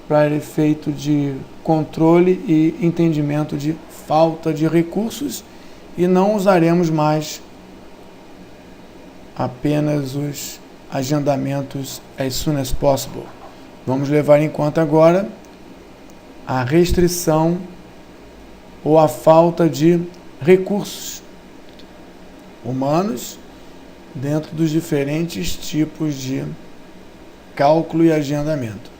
para efeito de controle e entendimento de falta de recursos, e não usaremos mais apenas os agendamentos as soon as possible. Vamos levar em conta agora a restrição ou a falta de recursos humanos dentro dos diferentes tipos de cálculo e agendamento.